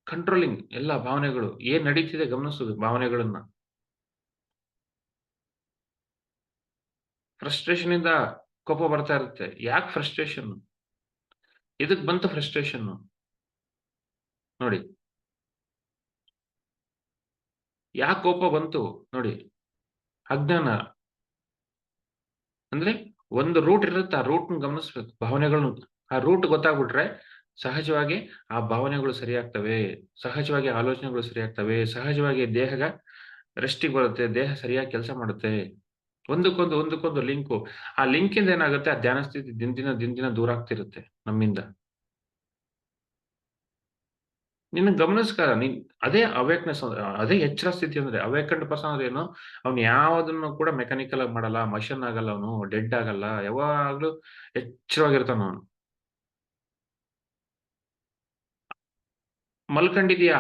Speaker 1: ಕಂಟ್ರೋಲಿಂಗ್ ಎಲ್ಲಾ ಭಾವನೆಗಳು. ಏನ್ ನಡೀತಿದೆ ಗಮನಿಸೋದು ಭಾವನೆಗಳನ್ನ. ಫ್ರಸ್ಟ್ರೇಷನ್ ಇಂದ ಕೋಪ ಬರ್ತಾ ಇರುತ್ತೆ. ಯಾಕ್ ಫ್ರಸ್ಟ್ರೇಷನ್? ಎದಕ್ ಬಂತು ಫ್ರಸ್ಟ್ರೇಷನ್? ನೋಡಿ. ಯಾಕ್ ಕೋಪ ಬಂತು? ನೋಡಿ. ಅಜ್ಞಾನ. ಅಂದ್ರೆ ಒಂದು ರೂಟ್ ಇರುತ್ತೆ. ಆ ರೂಟ್‌ನ ಗಮನಿಸ್ಬೇಕು. ಭಾವನೆಗಳ್ನ ಆ ರೂಟ್ ಗೊತ್ತಾಗ್ಬಿಟ್ರೆ ಸಹಜವಾಗಿ ಆ ಭಾವನೆಗಳು ಸರಿಯಾಗ್ತವೆ. ಸಹಜವಾಗಿ ಆಲೋಚನೆಗಳು ಸರಿಯಾಗ್ತವೆ. ಸಹಜವಾಗಿ ದೇಹಗ ರೆಸ್ಟಿಗ್ ಬರುತ್ತೆ. ದೇಹ ಸರಿಯಾಗಿ ಕೆಲಸ ಮಾಡುತ್ತೆ. ಒಂದಕ್ಕೊಂದು ಲಿಂಕು. ಆ ಲಿಂಕಿಂದ ಏನಾಗುತ್ತೆ ಆ ಧ್ಯಾನ ಸ್ಥಿತಿ ದಿನ ದೂರ ಆಗ್ತಿರುತ್ತೆ ನಮ್ಮಿಂದ. ನಿನ್ನ ಗಮನಿಸ್ಕ ನೀನ್ ಅದೇ ಅವೇಕ್‌ನೆಸ್ ಅದೇ ಎಚ್ಚರ ಸ್ಥಿತಿ ಅಂದ್ರೆ ಅವೇಕನ್ಡ್ ಪರ್ಸನ್ ಅಂದ್ರೆ ಏನು? ಅವ್ನು ಯಾವುದನ್ನು ಕೂಡ ಮೆಕ್ಯಾನಿಕಲ್ ಆಗಿ ಮಾಡಲ್ಲ. ಮಷೀನ್ ಆಗಲ್ಲ ಅವನು. ಡೆಡ್ ಆಗಲ್ಲ. ಯಾವಾಗ್ಲೂ ಎಚ್ಚರವಾಗಿರ್ತಾನವನು. ಮಲ್ಕೊಂಡಿದ್ಯಾ?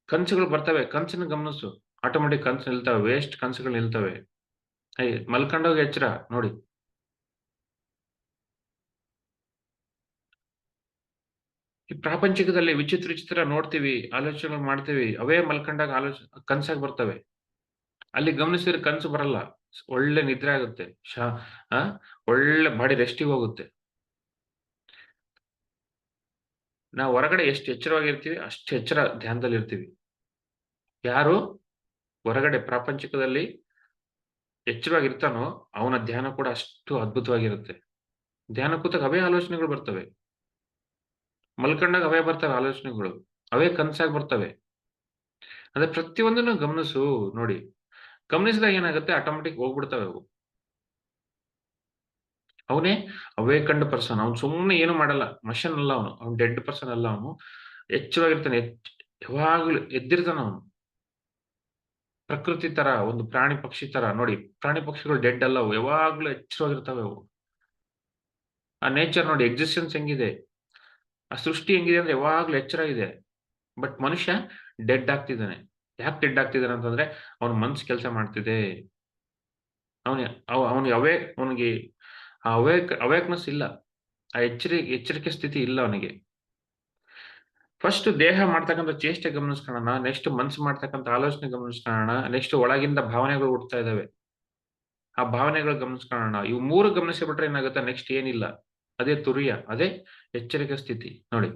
Speaker 1: ಕನಸುಗಳು ಬರ್ತವೆ. ಕನಸನ್ನ ಗಮನಿಸು. ಆಟೋಮ್ಯಾಟಿಕ್ ಕನಸು ನಿಲ್ತವೆ. ವೇಸ್ಟ್ ಕನಸುಗಳು ನಿಲ್ತವೆ. ಮಲ್ಕೊಂಡಾಗ ಎಚ್ಚರ ನೋಡಿ. ಈ ಪ್ರಾಪಂಚಿಕದಲ್ಲಿ ವಿಚಿತ್ರ ನೋಡ್ತೀವಿ, ಆಲೋಚನೆಗಳು ಮಾಡ್ತೀವಿ. ಅವೇ ಮಲ್ಕೊಂಡಾಗ ಕನಸಾಗಿ ಬರ್ತವೆ. ಅಲ್ಲಿ ಗಮನಿಸಿದ್ರೆ ಕನಸು ಬರಲ್ಲ. ಒಳ್ಳೆ ನಿದ್ರೆ ಆಗುತ್ತೆ. ಆ ಒಳ್ಳೆ ಬಾಡಿ ರೆಸ್ಟಿಗೆ ಹೋಗುತ್ತೆ. ನಾವು ಹೊರಗಡೆ ಎಷ್ಟು ಎಚ್ಚರವಾಗಿರ್ತೀವಿ, ಅಷ್ಟು ಎಚ್ಚರ ಧ್ಯಾನದಲ್ಲಿರ್ತೀವಿ. ಯಾರು ಹೊರಗಡೆ ಪ್ರಾಪಂಚಿಕದಲ್ಲಿ ಎಚ್ಚರವಾಗಿರ್ತಾನೋ, ಅವನ ಧ್ಯಾನ ಕೂಡ ಅಷ್ಟು ಅದ್ಭುತವಾಗಿರುತ್ತೆ. ಧ್ಯಾನ ಕೂತಾಗ ಅವೇ ಆಲೋಚನೆಗಳು ಬರ್ತವೆ. ಮಲ್ಕೊಂಡಾಗ ಅವೇ ಬರ್ತವೆ ಆಲೋಚನೆಗಳು. ಅವೇ ಕನಸಾಗಿ ಬರ್ತವೆ. ಅಂದ್ರೆ ಪ್ರತಿಯೊಂದನ್ನು ಗಮನಿಸು ನೋಡಿ. ಗಮನಿಸಿದಾಗ ಏನಾಗುತ್ತೆ ಆಟೋಮ್ಯಾಟಿಕ್ ಹೋಗ್ಬಿಡ್ತವೆ ಅವು. ಅವನೇ ಅವೇಕಂಡ್ ಪರ್ಸನ್. ಅವ್ನು ಸುಮ್ನೆ ಏನು ಮಾಡಲ್ಲ. ಮಷೀನ್ ಅಲ್ಲ ಅವನು. ಅವ್ನು ಡೆಡ್ ಪರ್ಸನ್ ಅಲ್ಲ ಅವನು. ಎಚ್ಚರವಾಗಿರ್ತಾನೆ. ಯಾವಾಗ್ಲೂ ಎದ್ದಿರ್ತಾನವನು. ಪ್ರಕೃತಿ ತರ, ಒಂದು ಪ್ರಾಣಿ ಪಕ್ಷಿ ತರ ನೋಡಿ. ಪ್ರಾಣಿ ಪಕ್ಷಿಗಳು ಡೆಡ್ ಅಲ್ಲ ಅವು. ಯಾವಾಗ್ಲೂ ಎಚ್ಚರವಾಗಿರ್ತವೆ ಅವು. ಆ ನೇಚರ್ ನೋಡಿ ಎಕ್ಸಿಸ್ಟೆನ್ಸ್ ಹೆಂಗಿದೆ. ಆ ಸೃಷ್ಟಿ ಹೆಂಗಿದೆ ಅಂದ್ರೆ ಯಾವಾಗ್ಲೂ ಎಚ್ಚರ ಇದೆ. ಬಟ್ ಮನುಷ್ಯ ಡೆಡ್ ಆಗ್ತಿದ್ದಾನೆ. ಯಾಕೆ ಡೆಡ್ ಆಗ್ತಿದ್ದಾನೆ ಅಂತಂದ್ರೆ ಅವನ ಮನಸ್ಸು ಕೆಲಸ ಮಾಡ್ತಿದೆ. ಅವನ ಅವನಿಗೆ ಅವನಿಗೆ ಆ ಅವೇಕ್‌ನೆಸ್ ಇಲ್ಲ. ಆ ಎಚ್ಚರಿಕೆ ಸ್ಥಿತಿ ಇಲ್ಲ ಅವನಿಗೆ. ಫಸ್ಟ್ ದೇಹ ಮಾಡ್ತಕ್ಕಂಥ ಚೇಷ್ಟೆ ಗಮನಿಸ್ಕೊಳ್ಳೋಣ. ನೆಕ್ಸ್ಟ್ ಮನಸ್ಸು ಮಾಡ್ತಕ್ಕಂಥ ಆಲೋಚನೆ ಗಮನಿಸ್ಕೊಳ್ಳೋಣ. ನೆಕ್ಸ್ಟ್ ಒಳಗಿಂದ ಭಾವನೆಗಳು ಹುಟ್ತಾ ಇದಾವೆ. ಆ ಭಾವನೆಗಳು ಗಮನಿಸ್ಕೊಳ್ಳೋಣ. ಇವು 3 ಗಮನಿಸಿಬಿಟ್ರೆ ಏನಾಗುತ್ತೆ ನೆಕ್ಸ್ಟ್ ಏನಿಲ್ಲ. ಅದೇ ತುರಿಯ. ಅದೇ ಎಚ್ಚರಿಕೆ ಸ್ಥಿತಿ ನೋಡಿ.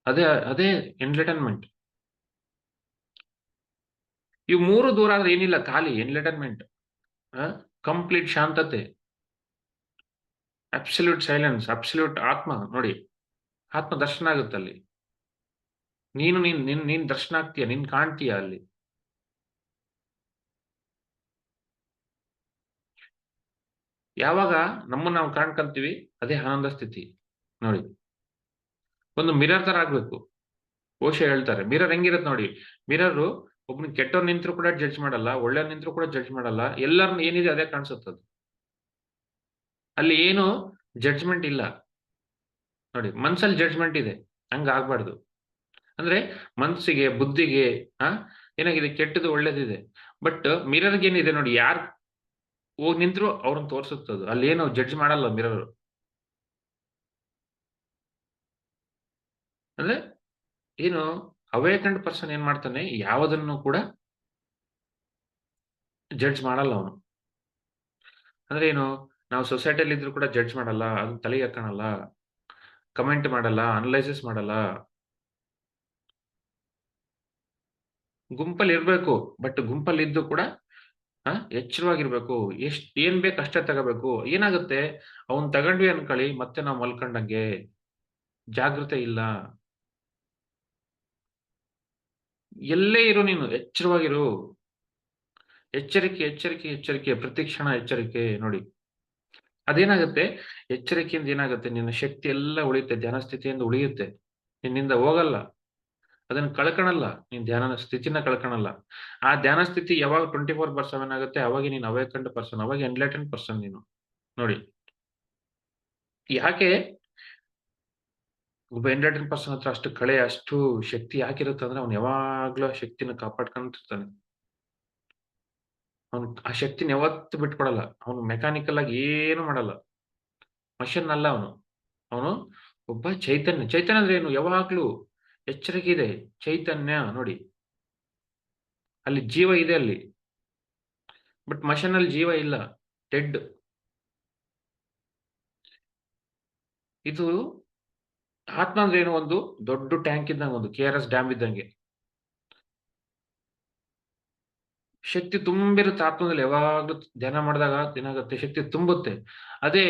Speaker 1: ಅದೇ ಅದೇ ಎನ್‌ಲೈಟನ್ಮೆಂಟ್. ಇವು 3 ದೂರ ಆದ್ರೆ ಏನಿಲ್ಲ ಖಾಲಿ ಎನ್‌ಲೈಟನ್ಮೆಂಟ್. ಆ ಕಂಪ್ಲೀಟ್ ಶಾಂತತೆ. Absolute silence. ಅಬ್ಸಲ್ಯೂಟ್ ಆತ್ಮ ನೋಡಿ. ಆತ್ಮ ದರ್ಶನ ಆಗುತ್ತಲ್ಲಿ. ನೀನ್ ದರ್ಶನ ಆಗ್ತೀಯ. ನೀನ್ ಕಾಣ್ತೀಯ ಅಲ್ಲಿ. ಯಾವಾಗ ನಮ್ಮನ್ನ ನಾವು ಕಾಣ್ಕಂತೀವಿ ಅದೇ ಆನಂದ ಸ್ಥಿತಿ. ನೋಡಿ. ಒಂದು ಮಿರರ್ ತರ ಆಗ್ಬೇಕು. ಓಶೋ ಹೇಳ್ತಾರೆ. ಮಿರರ್ ಹೆಂಗಿರತ್ತೆ ನೋಡಿ. ಮಿರರು ಒಬ್ನು ಕೆಟ್ಟವ್ನು ನಿಂತ್ರು ಕೂಡ ಜಡ್ಜ್ ಮಾಡಲ್ಲ. ಒಳ್ಳೆವ್ನು ನಿಂತ್ರು ಕೂಡ ಜಡ್ಜ್ ಮಾಡಲ್ಲ. ಎಲ್ಲರನ್ನು ಏನಿದೆ ಅದೇ ಕಾಣಿಸುತ್ತದು. ಅಲ್ಲಿ ಏನು ಜಡ್ಜ್‌ಮೆಂಟ್ ಇಲ್ಲ. ನೋಡಿ ಮನ್ಸಲ್ಲಿ ಜಡ್ಜ್‌ಮೆಂಟ್ ಇದೆ. ಹಂಗ್ ಆಗ್ಬಾರ್ದು. ಅಂದ್ರೆ ಮನ್ಸಿಗೆ, ಬುದ್ಧಿಗೆ ಆ ಏನಾಗಿದೆ ಕೆಟ್ಟದ್ದು ಒಳ್ಳೇದಿದೆ. ಬಟ್ ಮಿರರ್‌ಗೆ ಏನಿದೆ ನೋಡಿ. ಯಾರ್ ಹೋಗ್ ನಿಂತ್ರು ಅವ್ರನ್ನ ತೋರ್ಸುತ್ತದು. ಅಲ್ಲೇನು ಜಡ್ಜ್ ಮಾಡಲ್ಲ ಮಿರರು. ಅಂದ್ರೆ ಏನು ಅವೇಕನ್ಡ್ ಪರ್ಸನ್ ಏನ್ ಮಾಡ್ತಾನೆ ಯಾವುದನ್ನು ಕೂಡ ಜಡ್ಜ್ ಮಾಡಲ್ಲ ಅವನು. ಅಂದ್ರೆ ಏನು ನಾವು ಸೊಸೈಟಿಯಲ್ಲಿ ಇದ್ರು ಕೂಡ ಜಡ್ಜ್ ಮಾಡಲ್ಲ. ಅದನ್ನ ತಲೆಗೆ ಹಾಕಣಲ್ಲ. ಕಮೆಂಟ್ ಮಾಡಲ್ಲ. ಅನಲೈಸಿಸ್ ಮಾಡಲ್ಲ. ಗುಂಪಲ್ಲಿ ಇರ್ಬೇಕು. ಬಟ್ ಗುಂಪಲ್ಲಿದ್ದು ಕೂಡ ಎಚ್ಚರವಾಗಿರ್ಬೇಕು. ಏನ್ ಬೇಕು ಅಷ್ಟೇ ತಗೋಬೇಕು. ಏನಾಗುತ್ತೆ ಅವ್ನ್ ತಗೊಂಡ್ವಿ ಅನ್ಕೊಳ್ಳಿ ಮತ್ತೆ ನಾವು ಮಲ್ಕೊಂಡಂಗೆ. ಜಾಗೃತೆ ಇಲ್ಲ. ಎಲ್ಲೇ ಇರು ನೀನು ಎಚ್ಚರವಾಗಿರು. ಎಚ್ಚರಿಕೆ. ಪ್ರತಿ ಕ್ಷಣ ಎಚ್ಚರಿಕೆ ನೋಡಿ. ಅದೇನಾಗುತ್ತೆ ಎಚ್ಚರಿಕೆಯಿಂದ ಏನಾಗುತ್ತೆ ನಿನ್ನ ಶಕ್ತಿ ಎಲ್ಲ ಉಳಿಯುತ್ತೆ. ಧ್ಯಾನ ಸ್ಥಿತಿಯಿಂದ ಉಳಿಯುತ್ತೆ. ನಿನ್ನಿಂದ ಹೋಗಲ್ಲ. ಅದನ್ನ ಕಳ್ಕಣಲ್ಲ. ನೀನ್ ಧ್ಯಾನ ಸ್ಥಿತಿನ ಕಳ್ಕಣಲ್ಲ. ಆ ಧ್ಯಾನ ಸ್ಥಿತಿ ಯಾವಾಗ 24/7 ಆಗುತ್ತೆ ಅವಾಗೆ ನೀನು ಅವೇಕನ್ಡ್ ಪರ್ಸನ್. ಅವಾಗ ಎನ್‌ಲೈಟನ್ಡ್ ಪರ್ಸನ್ ನೀನು. ನೋಡಿ. ಯಾಕೆ ಒಬ್ಬ ಎನ್‌ಲೈಟನ್ಡ್ ಪರ್ಸನ್ ಹತ್ರ ಅಷ್ಟು ಕಳೆ, ಅಷ್ಟು ಶಕ್ತಿ ಯಾಕಿರುತ್ತೆ ಅಂದ್ರೆ ಅವನು ಯಾವಾಗ್ಲೂ ಆ ಶಕ್ತಿನ ಕಾಪಾಡ್ಕೊಂತಿರ್ತಾನೆ. ಅವನು ಆ ಶಕ್ತಿನ ಯಾವತ್ತೂ ಬಿಟ್ಕೊಡಲ್ಲ. ಅವನು ಮೆಕ್ಯಾನಿಕಲ್ ಆಗಿ ಏನು ಮಾಡಲ್ಲ. ಮಷೀನ್ ಅಲ್ಲ ಅವನು. ಅವನು ಒಬ್ಬ ಚೈತನ್ಯ. ಚೈತನ್ಯ ಅಂದ್ರೆ ಏನು? ಯಾವಾಗ್ಲೂ ಎಚ್ಚರಿಕೆ ಇದೆ. ಚೈತನ್ಯ ನೋಡಿ. ಅಲ್ಲಿ ಜೀವ ಇದೆ ಅಲ್ಲಿ. ಬಟ್ ಮಷೀನಲ್ಲಿ ಜೀವ ಇಲ್ಲ. ಡೆಡ್. ಇದು ಆತ್ಮ ಅಂದ್ರೆ ಏನು? ಒಂದು ದೊಡ್ಡ ಟ್ಯಾಂಕ್ ಇದ್ದಂಗೆ, ಒಂದು KRS ಡ್ಯಾಮ್ ಇದ್ದಂಗೆ. ಶಕ್ತಿ ತುಂಬಿರುತ್ತೆ ಆತ್ಮದಲ್ಲಿ. ಯಾವಾಗ್ಲೂ ಧ್ಯಾನ ಮಾಡಿದಾಗ ಏನಾಗುತ್ತೆ? ಶಕ್ತಿ ತುಂಬುತ್ತೆ. ಅದೇ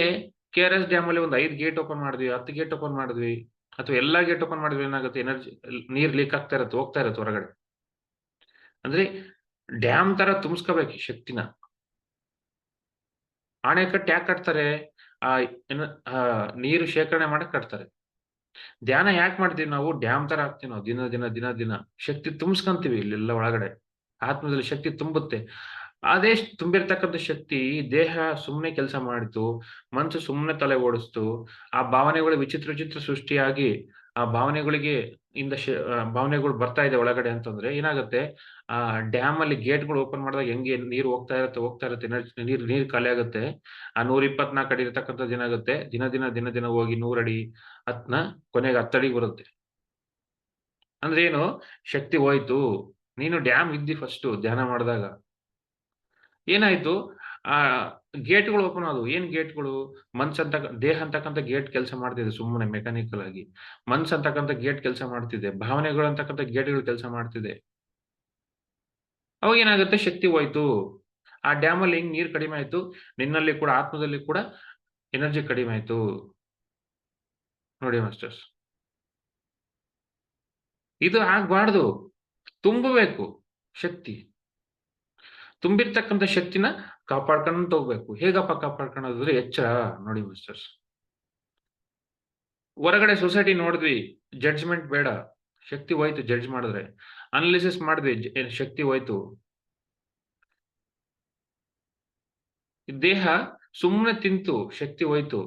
Speaker 1: KRS ಡ್ಯಾಮ್ ಅಲ್ಲಿ ಒಂದು 5 ಗೇಟ್ ಓಪನ್ ಮಾಡಿದ್ವಿ, 10 ಗೇಟ್ ಓಪನ್ ಮಾಡಿದ್ವಿ, ಅಥವಾ ಎಲ್ಲಾ ಗೇಟ್ ಓಪನ್ ಮಾಡಿದ್ವಿ, ಏನಾಗುತ್ತೆ? ಎನರ್ಜಿ ನೀರ್ ಲೀಕ್ ಆಗ್ತಾ ಇರುತ್ತೆ, ಹೋಗ್ತಾ ಇರುತ್ತೆ ಹೊರಗಡೆ. ಅಂದ್ರೆ ಡ್ಯಾಮ್ ತರ ತುಂಬಿಸ್ಕೋಬೇಕು ಈ ಶಕ್ತಿನ. ಅಣೆಕಟ್ಟು ಯಾಕೆ ಕಟ್ತಾರೆ? ಆ ಏನು ನೀರು ಶೇಖರಣೆ ಮಾಡಕ್ ಕಟ್ತಾರೆ. ಧ್ಯಾನ ಯಾಕೆ ಮಾಡ್ತೀವಿ ನಾವು? ಡ್ಯಾಮ್ ತರ ಆಗ್ತೀವಿ ನಾವು. ದಿನ ದಿನ ದಿನ ದಿನ ಶಕ್ತಿ ತುಂಬಿಸ್ಕೊಂತೀವಿ ಇಲ್ಲೆಲ್ಲ ಒಳಗಡೆ. ಆತ್ಮದಲ್ಲಿ ಶಕ್ತಿ ತುಂಬುತ್ತೆ. ಅದೇ ತುಂಬಿರ್ತಕ್ಕಂಥ ಶಕ್ತಿ ದೇಹ ಸುಮ್ನೆ ಕೆಲಸ ಮಾಡಿತು, ಮನಸ್ಸು ಸುಮ್ನೆ ತಲೆ ಓಡಿಸ್ತು. ಆ ಭಾವನೆಗಳು ವಿಚಿತ್ರ ವಿಚಿತ್ರ ಸೃಷ್ಟಿಯಾಗಿ, ಆ ಭಾವನೆಗಳಿಗೆ ಭಾವನೆಗಳು ಬರ್ತಾ ಇದೆ ಒಳಗಡೆ ಅಂತಂದ್ರೆ ಏನಾಗುತ್ತೆ? ಆ ಡ್ಯಾಮ್ ಅಲ್ಲಿ ಗೇಟ್‌ಗಳು ಓಪನ್ ಮಾಡಿದಾಗ ಹೆಂಗೆ ನೀರು ಹೋಗ್ತಾ ಇರುತ್ತೆ, ಹೋಗ್ತಾ ಇರುತ್ತೆ, ನೀರು ಖಾಲಿ ಆಗುತ್ತೆ. ಆ 124 ಅಡಿ ಇರತಕ್ಕಂಥದ್ದು ಏನಾಗುತ್ತೆ? ದಿನ ದಿನ ದಿನ ದಿನ ಹೋಗಿ 100 ಅಡಿ, ಕೊನೆಗೆ 10 ಅಡಿಗೆ ಬರುತ್ತೆ. ಅಂದ್ರೆ ಏನು? ಶಕ್ತಿ ಹೋಯ್ತು. ನೀನು ಡ್ಯಾಮ್ ಇದ್ದಿ ಫಸ್ಟು ಧ್ಯಾನ ಮಾಡಿದಾಗ. ಏನಾಯ್ತು? ಆ ಗೇಟ್‌ಗಳು ಓಪನ್ ಆದವು. ಏನ್ ಗೇಟ್‌ಗಳು? ದೇಹ ಅಂತಕ್ಕಂಥ ಗೇಟ್ ಕೆಲಸ ಮಾಡ್ತಿದೆ ಸುಮ್ಮನೆ ಮೆಕ್ಯಾನಿಕಲ್ ಆಗಿ. ಮನ್ಸ್ ಅಂತಕ್ಕಂಥ ಗೇಟ್ ಕೆಲಸ ಮಾಡ್ತಿದೆ. ಭಾವನೆಗಳು ಅಂತಕ್ಕಂಥ ಗೇಟ್‌ಗಳು ಕೆಲಸ ಮಾಡ್ತಿದೆ. ಅವಾಗ ಏನಾಗುತ್ತೆ? ಶಕ್ತಿ ಹೋಯ್ತು. ಆ ಡ್ಯಾಮಲ್ಲಿ ಹೆಂಗ್ ನೀರು ಕಡಿಮೆ ಆಯ್ತು, ನಿನ್ನಲ್ಲಿ ಕೂಡ, ಆತ್ಮದಲ್ಲಿ ಕೂಡ ಎನರ್ಜಿ ಕಡಿಮೆ ಆಯ್ತು. ನೋಡಿ ಮಾಸ್ಟರ್ಸ್. ಇದು ಆಗ್ಬಾರ್ದು. ತುಂಬಬೇಕು ಶಕ್ತಿ. ತುಂಬಿರ್ತಕ್ಕಂಥ ಶಕ್ತಿನ ಕಾಪಾಡ್ಕೊಂತ ಹೋಗ್ಬೇಕು. ಹೇಗಪ್ಪ ಕಾಪಾಡ್ಕೊಳ್ಳೋದು ಅಂದ್ರೆ ಎಚ್ಚರ. ನೋಡಿ ಮಾಸ್ಟರ್ಸ್. ಹೊರಗಡೆ ಸೊಸೈಟಿ ನೋಡಿದ್ವಿ, ಜಡ್ಜ್‌ಮೆಂಟ್ ಬೇಡ. ಶಕ್ತಿ ಹೋಯ್ತು ಜಡ್ಜ್ ಮಾಡಿದ್ರೆ. ಅನಾಲಿಸಿಸ್ ಮಾಡಿದ್ವಿ, ಶಕ್ತಿ ಹೋಯ್ತು. ಈ ದೇಹ ಸುಮ್ನೆ ತಿಂತು, ಶಕ್ತಿ ಹೋಯ್ತು.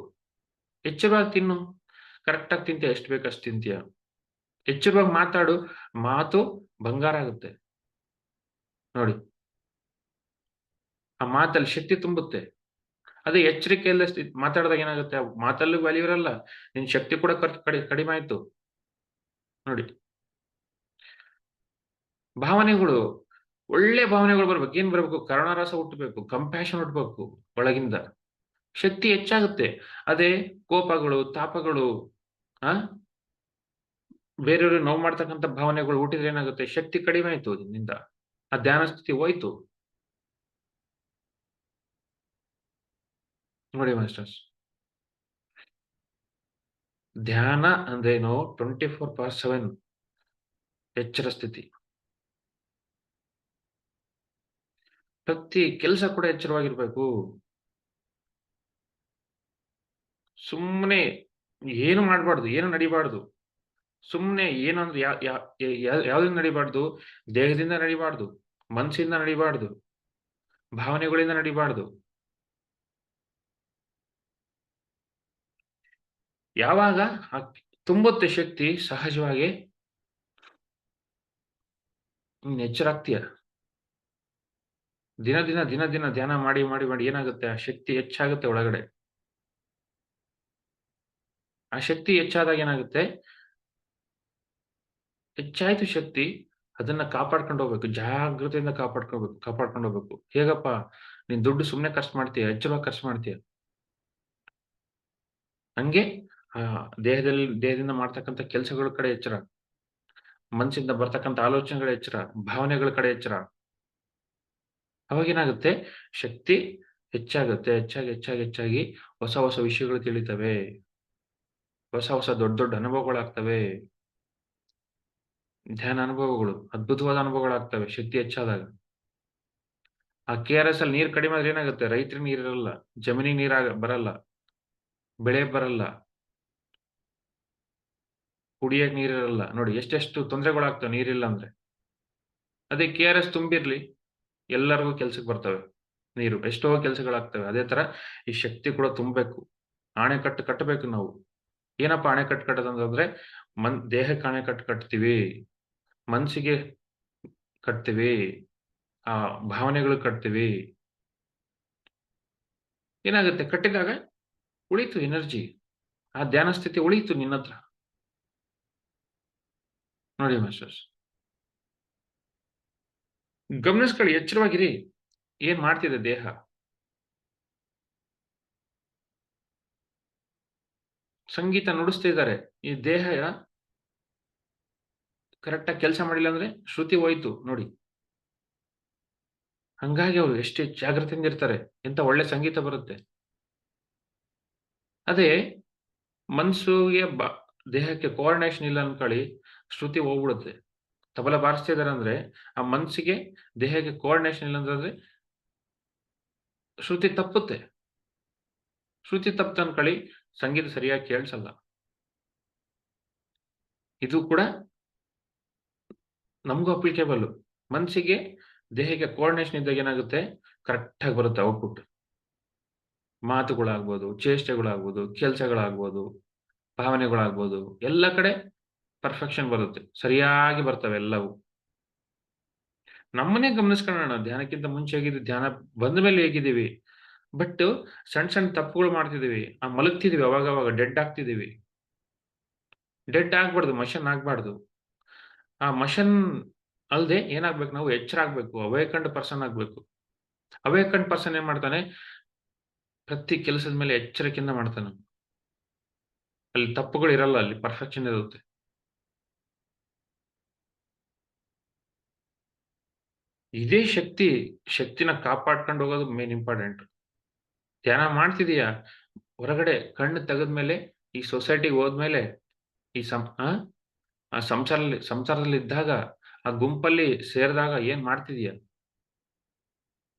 Speaker 1: ಎಚ್ಚರವಾಗಿ ತಿನ್ನು. ಕರೆಕ್ಟಾಗಿ ತಿಂತೀಯ, ಎಷ್ಟು ಬೇಕು ಅಷ್ಟು ತಿಂತೀಯ. ಎಚ್ಚರವಾಗಿ ಮಾತಾಡು, ಮಾತು ಬಂಗಾರ ಆಗುತ್ತೆ. ನೋಡಿ, ಆ ಮಾತಲ್ಲಿ ಶಕ್ತಿ ತುಂಬುತ್ತೆ. ಅದೇ ಎಚ್ಚರಿಕೆಯಿಂದ ಮಾತಾಡಿದಾಗ ಏನಾಗುತ್ತೆ? ಮಾತಲ್ಲೂ ವ್ಯಾಲ್ಯೂ ಇರಲ್ಲ. ನಿನ್ ಶಕ್ತಿ ಕೂಡ ಕಡಿಮೆ ಆಯ್ತು. ನೋಡಿ, ಭಾವನೆಗಳು, ಒಳ್ಳೆ ಭಾವನೆಗಳು ಬರ್ಬೇಕು. ಏನ್ ಬರ್ಬೇಕು? ಕರುಣಾರಸ ಹುಟ್ಟಬೇಕು, ಕಂಪ್ಯಾಷನ್ ಹುಟ್ಟಬೇಕು ಒಳಗಿಂದ. ಶಕ್ತಿ ಹೆಚ್ಚಾಗುತ್ತೆ. ಅದೇ ಕೋಪಗಳು, ತಾಪಗಳು, ಆ ಬೇರೆಯವ್ರಿಗೆ ನೋವು ಮಾಡ್ತಕ್ಕಂಥ ಭಾವನೆಗಳು ಹುಟ್ಟಿದ್ರೆ ಏನಾಗುತ್ತೆ? ಶಕ್ತಿ ಕಡಿಮೆ ಆಯ್ತು ನಿನ್ನಿಂದ. ಆ ಧ್ಯಾನ ಸ್ಥಿತಿ ಹೋಯ್ತು. ನೋಡಿ ಮಾಸ್ಟರ್ಸ್. ಧ್ಯಾನ ಅಂದ್ರೇನು? 24/7 ಎಚ್ಚರ ಸ್ಥಿತಿ. ಪ್ರತಿ ಕೆಲಸ ಕೂಡ ಎಚ್ಚರವಾಗಿರ್ಬೇಕು. ಸುಮ್ನೆ ಏನು ಮಾಡ್ಬಾರ್ದು, ಏನು ನಡಿಬಾರ್ದು. ಸುಮ್ನೆ ಏನಂದ್ರೆ ಯಾವ್ದ್ರಿಂದ ನಡಿಬಾರ್ದು? ದೇಹದಿಂದ ನಡಿಬಾರ್ದು, ಮನಸ್ಸಿಂದ ನಡಿಬಾರ್ದು, ಭಾವನೆಗಳಿಂದ ನಡಿಬಾರ್ದು. ಯಾವಾಗ ಆ ತುಂಬುತ್ತೆ ಶಕ್ತಿ ಸಹಜವಾಗಿ, ನೀನ್ ಎಚ್ಚರಾಗ್ತೀಯ. ದಿನ ದಿನ ದಿನ ದಿನ ಧ್ಯಾನ ಮಾಡಿ ಮಾಡಿ ಮಾಡಿ ಏನಾಗುತ್ತೆ? ಆ ಶಕ್ತಿ ಹೆಚ್ಚಾಗುತ್ತೆ ಒಳಗಡೆ. ಆ ಶಕ್ತಿ ಹೆಚ್ಚಾದಾಗ ಏನಾಗುತ್ತೆ? ಹೆಚ್ಚಾಯ್ತು ಶಕ್ತಿ, ಅದನ್ನ ಕಾಪಾಡ್ಕೊಂಡು ಹೋಗ್ಬೇಕು. ಜಾಗೃತೆಯಿಂದ ಕಾಪಾಡ್ಕೊಂಡು ಹೋಗ್ಬೇಕು. ಹೇಗಪ್ಪ? ನೀನ್ ದುಡ್ಡು ಸುಮ್ನೆ ಖರ್ಚು ಮಾಡ್ತೀಯ, ಎಚ್ಚರವಾಗಿ ಖರ್ಚು ಮಾಡ್ತೀಯ. ಹಂಗೆ ಆ ದೇಹದಿಂದ ಮಾಡ್ತಕ್ಕಂಥ ಕೆಲಸಗಳ ಕಡೆ ಎಚ್ಚರ. ಮನಸ್ಸಿಂದ ಬರ್ತಕ್ಕಂಥ ಆಲೋಚನೆಗಳ ಎಚ್ಚರ, ಭಾವನೆಗಳ ಕಡೆ ಎಚ್ಚರ. ಅವಾಗೇನಾಗುತ್ತೆ? ಶಕ್ತಿ ಹೆಚ್ಚಾಗುತ್ತೆ. ಹೆಚ್ಚಾಗಿ ಹೆಚ್ಚಾಗಿ ಹೆಚ್ಚಾಗಿ ಹೊಸ ಹೊಸ ವಿಷಯಗಳು ತಿಳಿತವೆ. ಹೊಸ ಹೊಸ ದೊಡ್ಡ ದೊಡ್ಡ ಅನುಭವಗಳಾಗ್ತವೆ. ಧ್ಯಾನ ಅನುಭವಗಳು, ಅದ್ಭುತವಾದ ಅನುಭವಗಳಾಗ್ತವೆ ಶಕ್ತಿ ಹೆಚ್ಚಾದಾಗ. ಆ KRS ಅಲ್ಲಿ ನೀರು ಕಡಿಮೆ ಆದ್ರೆ ಏನಾಗುತ್ತೆ? ರೈತರಿಗೆ ನೀರಿರಲ್ಲ, ಜಮೀನಿಗೆ ಬರಲ್ಲ, ಬೆಳೆ ಬರಲ್ಲ, ಕುಡಿಯಕ್ ನೀರಿರಲ್ಲ. ನೋಡಿ ಎಷ್ಟೆಷ್ಟು ತೊಂದರೆಗಳಾಗ್ತವೆ ನೀರಿಲ್ಲ ಅಂದ್ರೆ. ಅದೇ KRS ತುಂಬಿರ್ಲಿ, ಎಲ್ಲರಿಗೂ ಕೆಲ್ಸಕ್ಕೆ ಬರ್ತವೆ ನೀರು. ಎಷ್ಟೋ ಕೆಲಸಗಳಾಗ್ತವೆ. ಅದೇ ತರ ಈ ಶಕ್ತಿ ಕೂಡ ತುಂಬಬೇಕು. ಅಣೆಕಟ್ಟು ಕಟ್ಟಬೇಕು ನಾವು. ಏನಪ್ಪಾ ಅಣೆಕಟ್ಟು ಕಟ್ಟೋದಂತಂದ್ರೆ, ದೇಹಕ್ಕೆ ಅಣೆಕಟ್ಟು ಕಟ್ತೀವಿ, ಮನಸ್ಸಿಗೆ ಕಟ್ತೀವಿ, ಆ ಭಾವನೆಗಳು ಕಟ್ತೀವಿ. ಏನಾಗುತ್ತೆ? ಕಟ್ಟಿದಾಗ ಉಳೀತು ಎನರ್ಜಿ. ಆ ಧ್ಯಾನ ಸ್ಥಿತಿ ಉಳೀತು ನಿನ್ನತ್ರ. ನೋಡಿ ಮಾಸ್ಟರ್ಸ್. ಗಮನಿಸ್ಕೊಳ್ಳಿ, ಎಚ್ಚರವಾಗಿರಿ. ಏನ್ ಮಾಡ್ತಿದೆ ದೇಹ? ಸಂಗೀತ ನುಡಿಸ್ತಾ ಇದ್ದಾರೆ. ಈ ದೇಹ ಕರೆಕ್ಟಾಗಿ ಕೆಲಸ ಮಾಡಿಲ್ಲ ಅಂದ್ರೆ ಶ್ರುತಿ ಹೋಯ್ತು ನೋಡಿ. ಹಂಗಾಗಿ ಅವ್ರು ಎಷ್ಟೇ ಜಾಗೃತೆಯಿಂದ ಇರ್ತಾರೆ. ಎಂತ ಒಳ್ಳೆ ಸಂಗೀತ ಬರುತ್ತೆ. ಅದೇ ಮನ್ಸಿಗೆ ದೇಹಕ್ಕೆ ಕೋಆರ್ಡಿನೇಷನ್ ಇಲ್ಲ ಅನ್ಕೊಳ್ಳಿ, ಶ್ರುತಿ ಹೋಗ್ಬಿಡುತ್ತೆ. ತಬಲ ಬಾರಿಸ್ತಾ ಇದಾರೆ ಅಂದ್ರೆ, ಆ ಮನ್ಸಿಗೆ, ದೇಹಕ್ಕೆ ಕೋಆರ್ಡಿನೇಷನ್ ಇಲ್ಲ ಅಂತಂದ್ರೆ ಶ್ರುತಿ ತಪ್ಪುತ್ತೆ. ಶ್ರುತಿ ತಪ್ತು ಅನ್ಕೊಳ್ಳಿ, ಸಂಗೀತ ಸರಿಯಾಗಿ ಕೇಳಿಸಲ್ಲ. ಇದು ಕೂಡ ನಮಗೂ ಅಪ್ಲಿಕೇಬಲ್. ಮನ್ಸಿಗೆ, ದೇಹಕ್ಕೆ ಕೋಆರ್ಡಿನೇಷನ್ ಇದ್ದಾಗ ಏನಾಗುತ್ತೆ, ಕರೆಕ್ಟ್ ಆಗಿ ಬರುತ್ತೆ ಔಟ್‌ಪುಟ್. ಮಾತುಗಳಾಗ್ಬೋದು, ಚೇಷ್ಟೆಗಳಾಗ್ಬೋದು, ಕೆಲ್ಸಗಳಾಗ್ಬೋದು, ಭಾವನೆಗಳಾಗ್ಬೋದು, ಎಲ್ಲ ಕಡೆ ಪರ್ಫೆಕ್ಷನ್ ಬರುತ್ತೆ. ಸರಿಯಾಗಿ ಬರ್ತವೆ ಎಲ್ಲವೂ. ನಮ್ಮನ್ನೇ ಗಮನಿಸ್ಕೊಳ್ಳೋಣ. ಧ್ಯಾನಕ್ಕಿಂತ ಮುಂಚೆ ಹೇಗಿದ್ವಿ, ಧ್ಯಾನ ಬಂದ ಮೇಲೆ ಹೇಗಿದ್ದೀವಿ. ಬಟ್ ಸಣ್ಣ ಸಣ್ಣ ತಪ್ಪುಗಳು ಮಾಡ್ತಿದೀವಿ. ಮಲಗ್ತಿದೀವಿ ಅವಾಗವಾಗ, ಡೆಡ್ ಆಗ್ತಿದೀವಿ. ಡೆಡ್ ಆಗ್ಬಾರ್ದು, ಮಷನ್ ಆಗ್ಬಾರ್ದು. ಆ ಮಷನ್ ಅಲ್ದೆ ಏನಾಗ್ಬೇಕು, ನಾವು ಎಚ್ಚರ ಆಗ್ಬೇಕು. ಅವೇಕನ್ಡ್ ಪರ್ಸನ್ ಆಗ್ಬೇಕು. ಅವೇಕನ್ಡ್ ಪರ್ಸನ್ ಏನ್ ಮಾಡ್ತಾನೆ, ಪ್ರತಿ ಕೆಲಸದ ಮೇಲೆ ಎಚ್ಚರಿಕೆಯಿಂದ ಮಾಡ್ತಾನೆ. ಅಲ್ಲಿ ತಪ್ಪುಗಳು ಇರಲ್ಲ, ಅಲ್ಲಿ ಪರ್ಫೆಕ್ಷನ್ ಇರುತ್ತೆ. ಇದೇ ಶಕ್ತಿ. ಶಕ್ತಿನ ಕಾಪಾಡ್ಕೊಂಡು ಹೋಗೋದು ಮೇನ್ ಇಂಪಾರ್ಟೆಂಟ್. ಧ್ಯಾನ ಮಾಡ್ತಿದೀಯಾ, ಹೊರಗಡೆ ಕಣ್ಣು ತೆಗೆದ್ಮೇಲೆ, ಈ ಸೊಸೈಟಿಗೆ ಹೋದ್ಮೇಲೆ, ಈ ಆ ಸಂಸಾರದಲ್ಲಿದ್ದಾಗ, ಆ ಗುಂಪಲ್ಲಿ ಸೇರಿದಾಗ ಏನ್ ಮಾಡ್ತಿದೀಯ?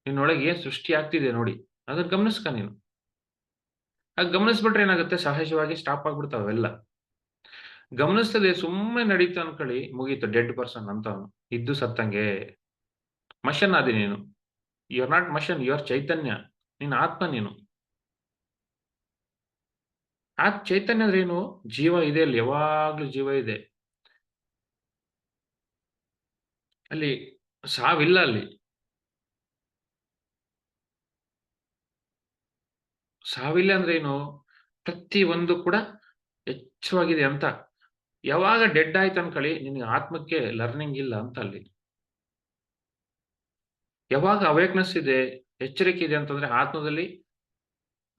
Speaker 1: ನಿನ್ನೊಳಗೆ ಏನ್ ಸೃಷ್ಟಿ ಆಗ್ತಿದೆ ನೋಡಿ. ಅದನ್ನ ಗಮನಿಸ್ಕ ನೀನು. ಗಮನಿಸ್ಬಿಟ್ರೆ ಏನಾಗುತ್ತೆ, ಸಹಜವಾಗಿ ಸ್ಟಾಪ್ ಆಗ್ಬಿಡ್ತಾವೆ ಅವೆಲ್ಲ. ಗಮನಿಸ್ತದೆ ಸುಮ್ಮನೆ ನಡೀತು ಅನ್ಕೊಳ್ಳಿ, ಮುಗೀತು, ಡೆಡ್ ಪರ್ಸನ್ ಅಂತವನು. ಇದ್ದು ಸತ್ತಂಗೆ. ಮಷನ್ ಆದಿ ನೀನು. You are not machine, you are ಚೈತನ್ಯ. ನೀನು ಆತ್ಮ ನೀನು. ಆ ಚೈತನ್ಯ ಅಂದ್ರೆ ಏನು? ಜೀವ ಇದೆ ಅಲ್ಲಿ, ಯಾವಾಗ್ಲೂ ಜೀವ ಇದೆ. ಅಲ್ಲಿ ಸಾವಿಲ್ಲ ಅಲ್ಲಿ. ಸಾವಿಲ್ಲ ಅಂದ್ರೆ ಏನು? ಪ್ರತಿ ಒಂದು ಕೂಡ ಎಚ್ಚರವಾಗಿದೆ ಅಂತ. ಯಾವಾಗ ಡೆಡ್ ಆಯ್ತು ಅನ್ಕೊಳ್ಳಿ, ನಿನಗೆ ಆತ್ಮಕ್ಕೆ ಲರ್ನಿಂಗ್ ಇಲ್ಲ ಅಂತ ಅಲ್ಲಿ. ಯಾವಾಗ ಅವೇಕ್ನೆಸ್ ಇದೆ, ಎಚ್ಚರಿಕೆ ಇದೆ ಅಂತಂದ್ರೆ ಆತ್ಮದಲ್ಲಿ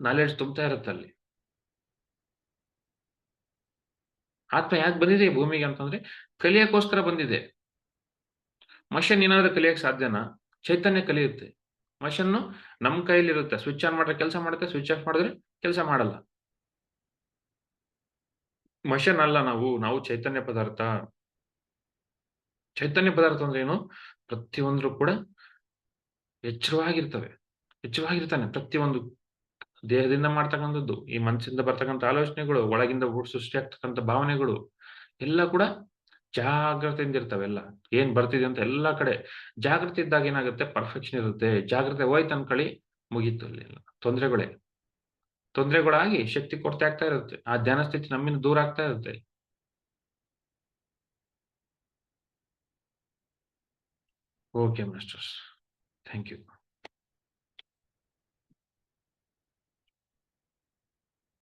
Speaker 1: ನಾಲೆಡ್ಜ್ ತುಂಬ್ತಾ ಇರುತ್ತೆ ಅಲ್ಲಿ. ಆತ್ಮ ಯಾಕೆ ಬಂದಿದೆ ಈ ಭೂಮಿಗೆ ಅಂತಂದ್ರೆ, ಕಲಿಯಕ್ಕೋಸ್ಕರ ಬಂದಿದೆ. ಮಷೀನ್ ಏನಾದ್ರೂ ಕಲಿಯಕ್ಕೆ ಸಾಧ್ಯನಾ? ಚೈತನ್ಯ ಕಲಿಯುತ್ತೆ. ಮಷೀನ್ನು ನಮ್ ಕೈಯಲ್ಲಿರುತ್ತೆ. ಸ್ವಿಚ್ ಆನ್ ಮಾಡಿದ್ರೆ ಕೆಲಸ ಮಾಡುತ್ತೆ, ಸ್ವಿಚ್ ಆಫ್ ಮಾಡಿದ್ರೆ ಕೆಲಸ ಮಾಡಲ್ಲ. ಮಷೀನ್ ಅಲ್ಲ ನಾವು. ನಾವು ಚೈತನ್ಯ ಪದಾರ್ಥ. ಚೈತನ್ಯ ಪದಾರ್ಥ ಅಂದ್ರೆ ಏನು? ಪ್ರತಿಯೊಂದ್ರು ಕೂಡ ಎಚ್ಚರವಾಗಿರ್ತವೆ. ಎಚ್ಚರವಾಗಿರ್ತಾನೆ ಪ್ರತಿಯೊಂದು. ದೇಹದಿಂದ ಮಾಡ್ತಕ್ಕಂಥದ್ದು, ಈ ಮನಸ್ಸಿಂದ ಬರ್ತಕ್ಕಂಥ ಆಲೋಚನೆಗಳು, ಒಳಗಿಂದ ಸೃಷ್ಟಿಯಾಗ್ತಕ್ಕಂಥ ಭಾವನೆಗಳು, ಎಲ್ಲ ಕೂಡ ಜಾಗ್ರತೆಯಿಂದ ಇರ್ತವೆಲ್ಲ. ಏನ್ ಬರ್ತಿದೆ ಅಂತ ಎಲ್ಲಾ ಕಡೆ ಜಾಗೃತಿ ಇದ್ದಾಗ ಏನಾಗುತ್ತೆ, ಪರ್ಫೆಕ್ಷನ್ ಇರುತ್ತೆ. ಜಾಗ್ರತೆ ಹೋಯ್ತು ಅನ್ಕೊಳ್ಳಿ, ಮುಗೀತು ಅಲ್ಲಿ ಎಲ್ಲ. ತೊಂದರೆಗಳೇ. ತೊಂದರೆಗಳಾಗಿ ಶಕ್ತಿ ಕೊರತೆ ಆಗ್ತಾ ಇರುತ್ತೆ. ಆ ಧ್ಯಾನ ಸ್ಥಿತಿ ನಮ್ಮಿಂದ ದೂರ ಆಗ್ತಾ ಇರುತ್ತೆ. Okay masters. Thank you.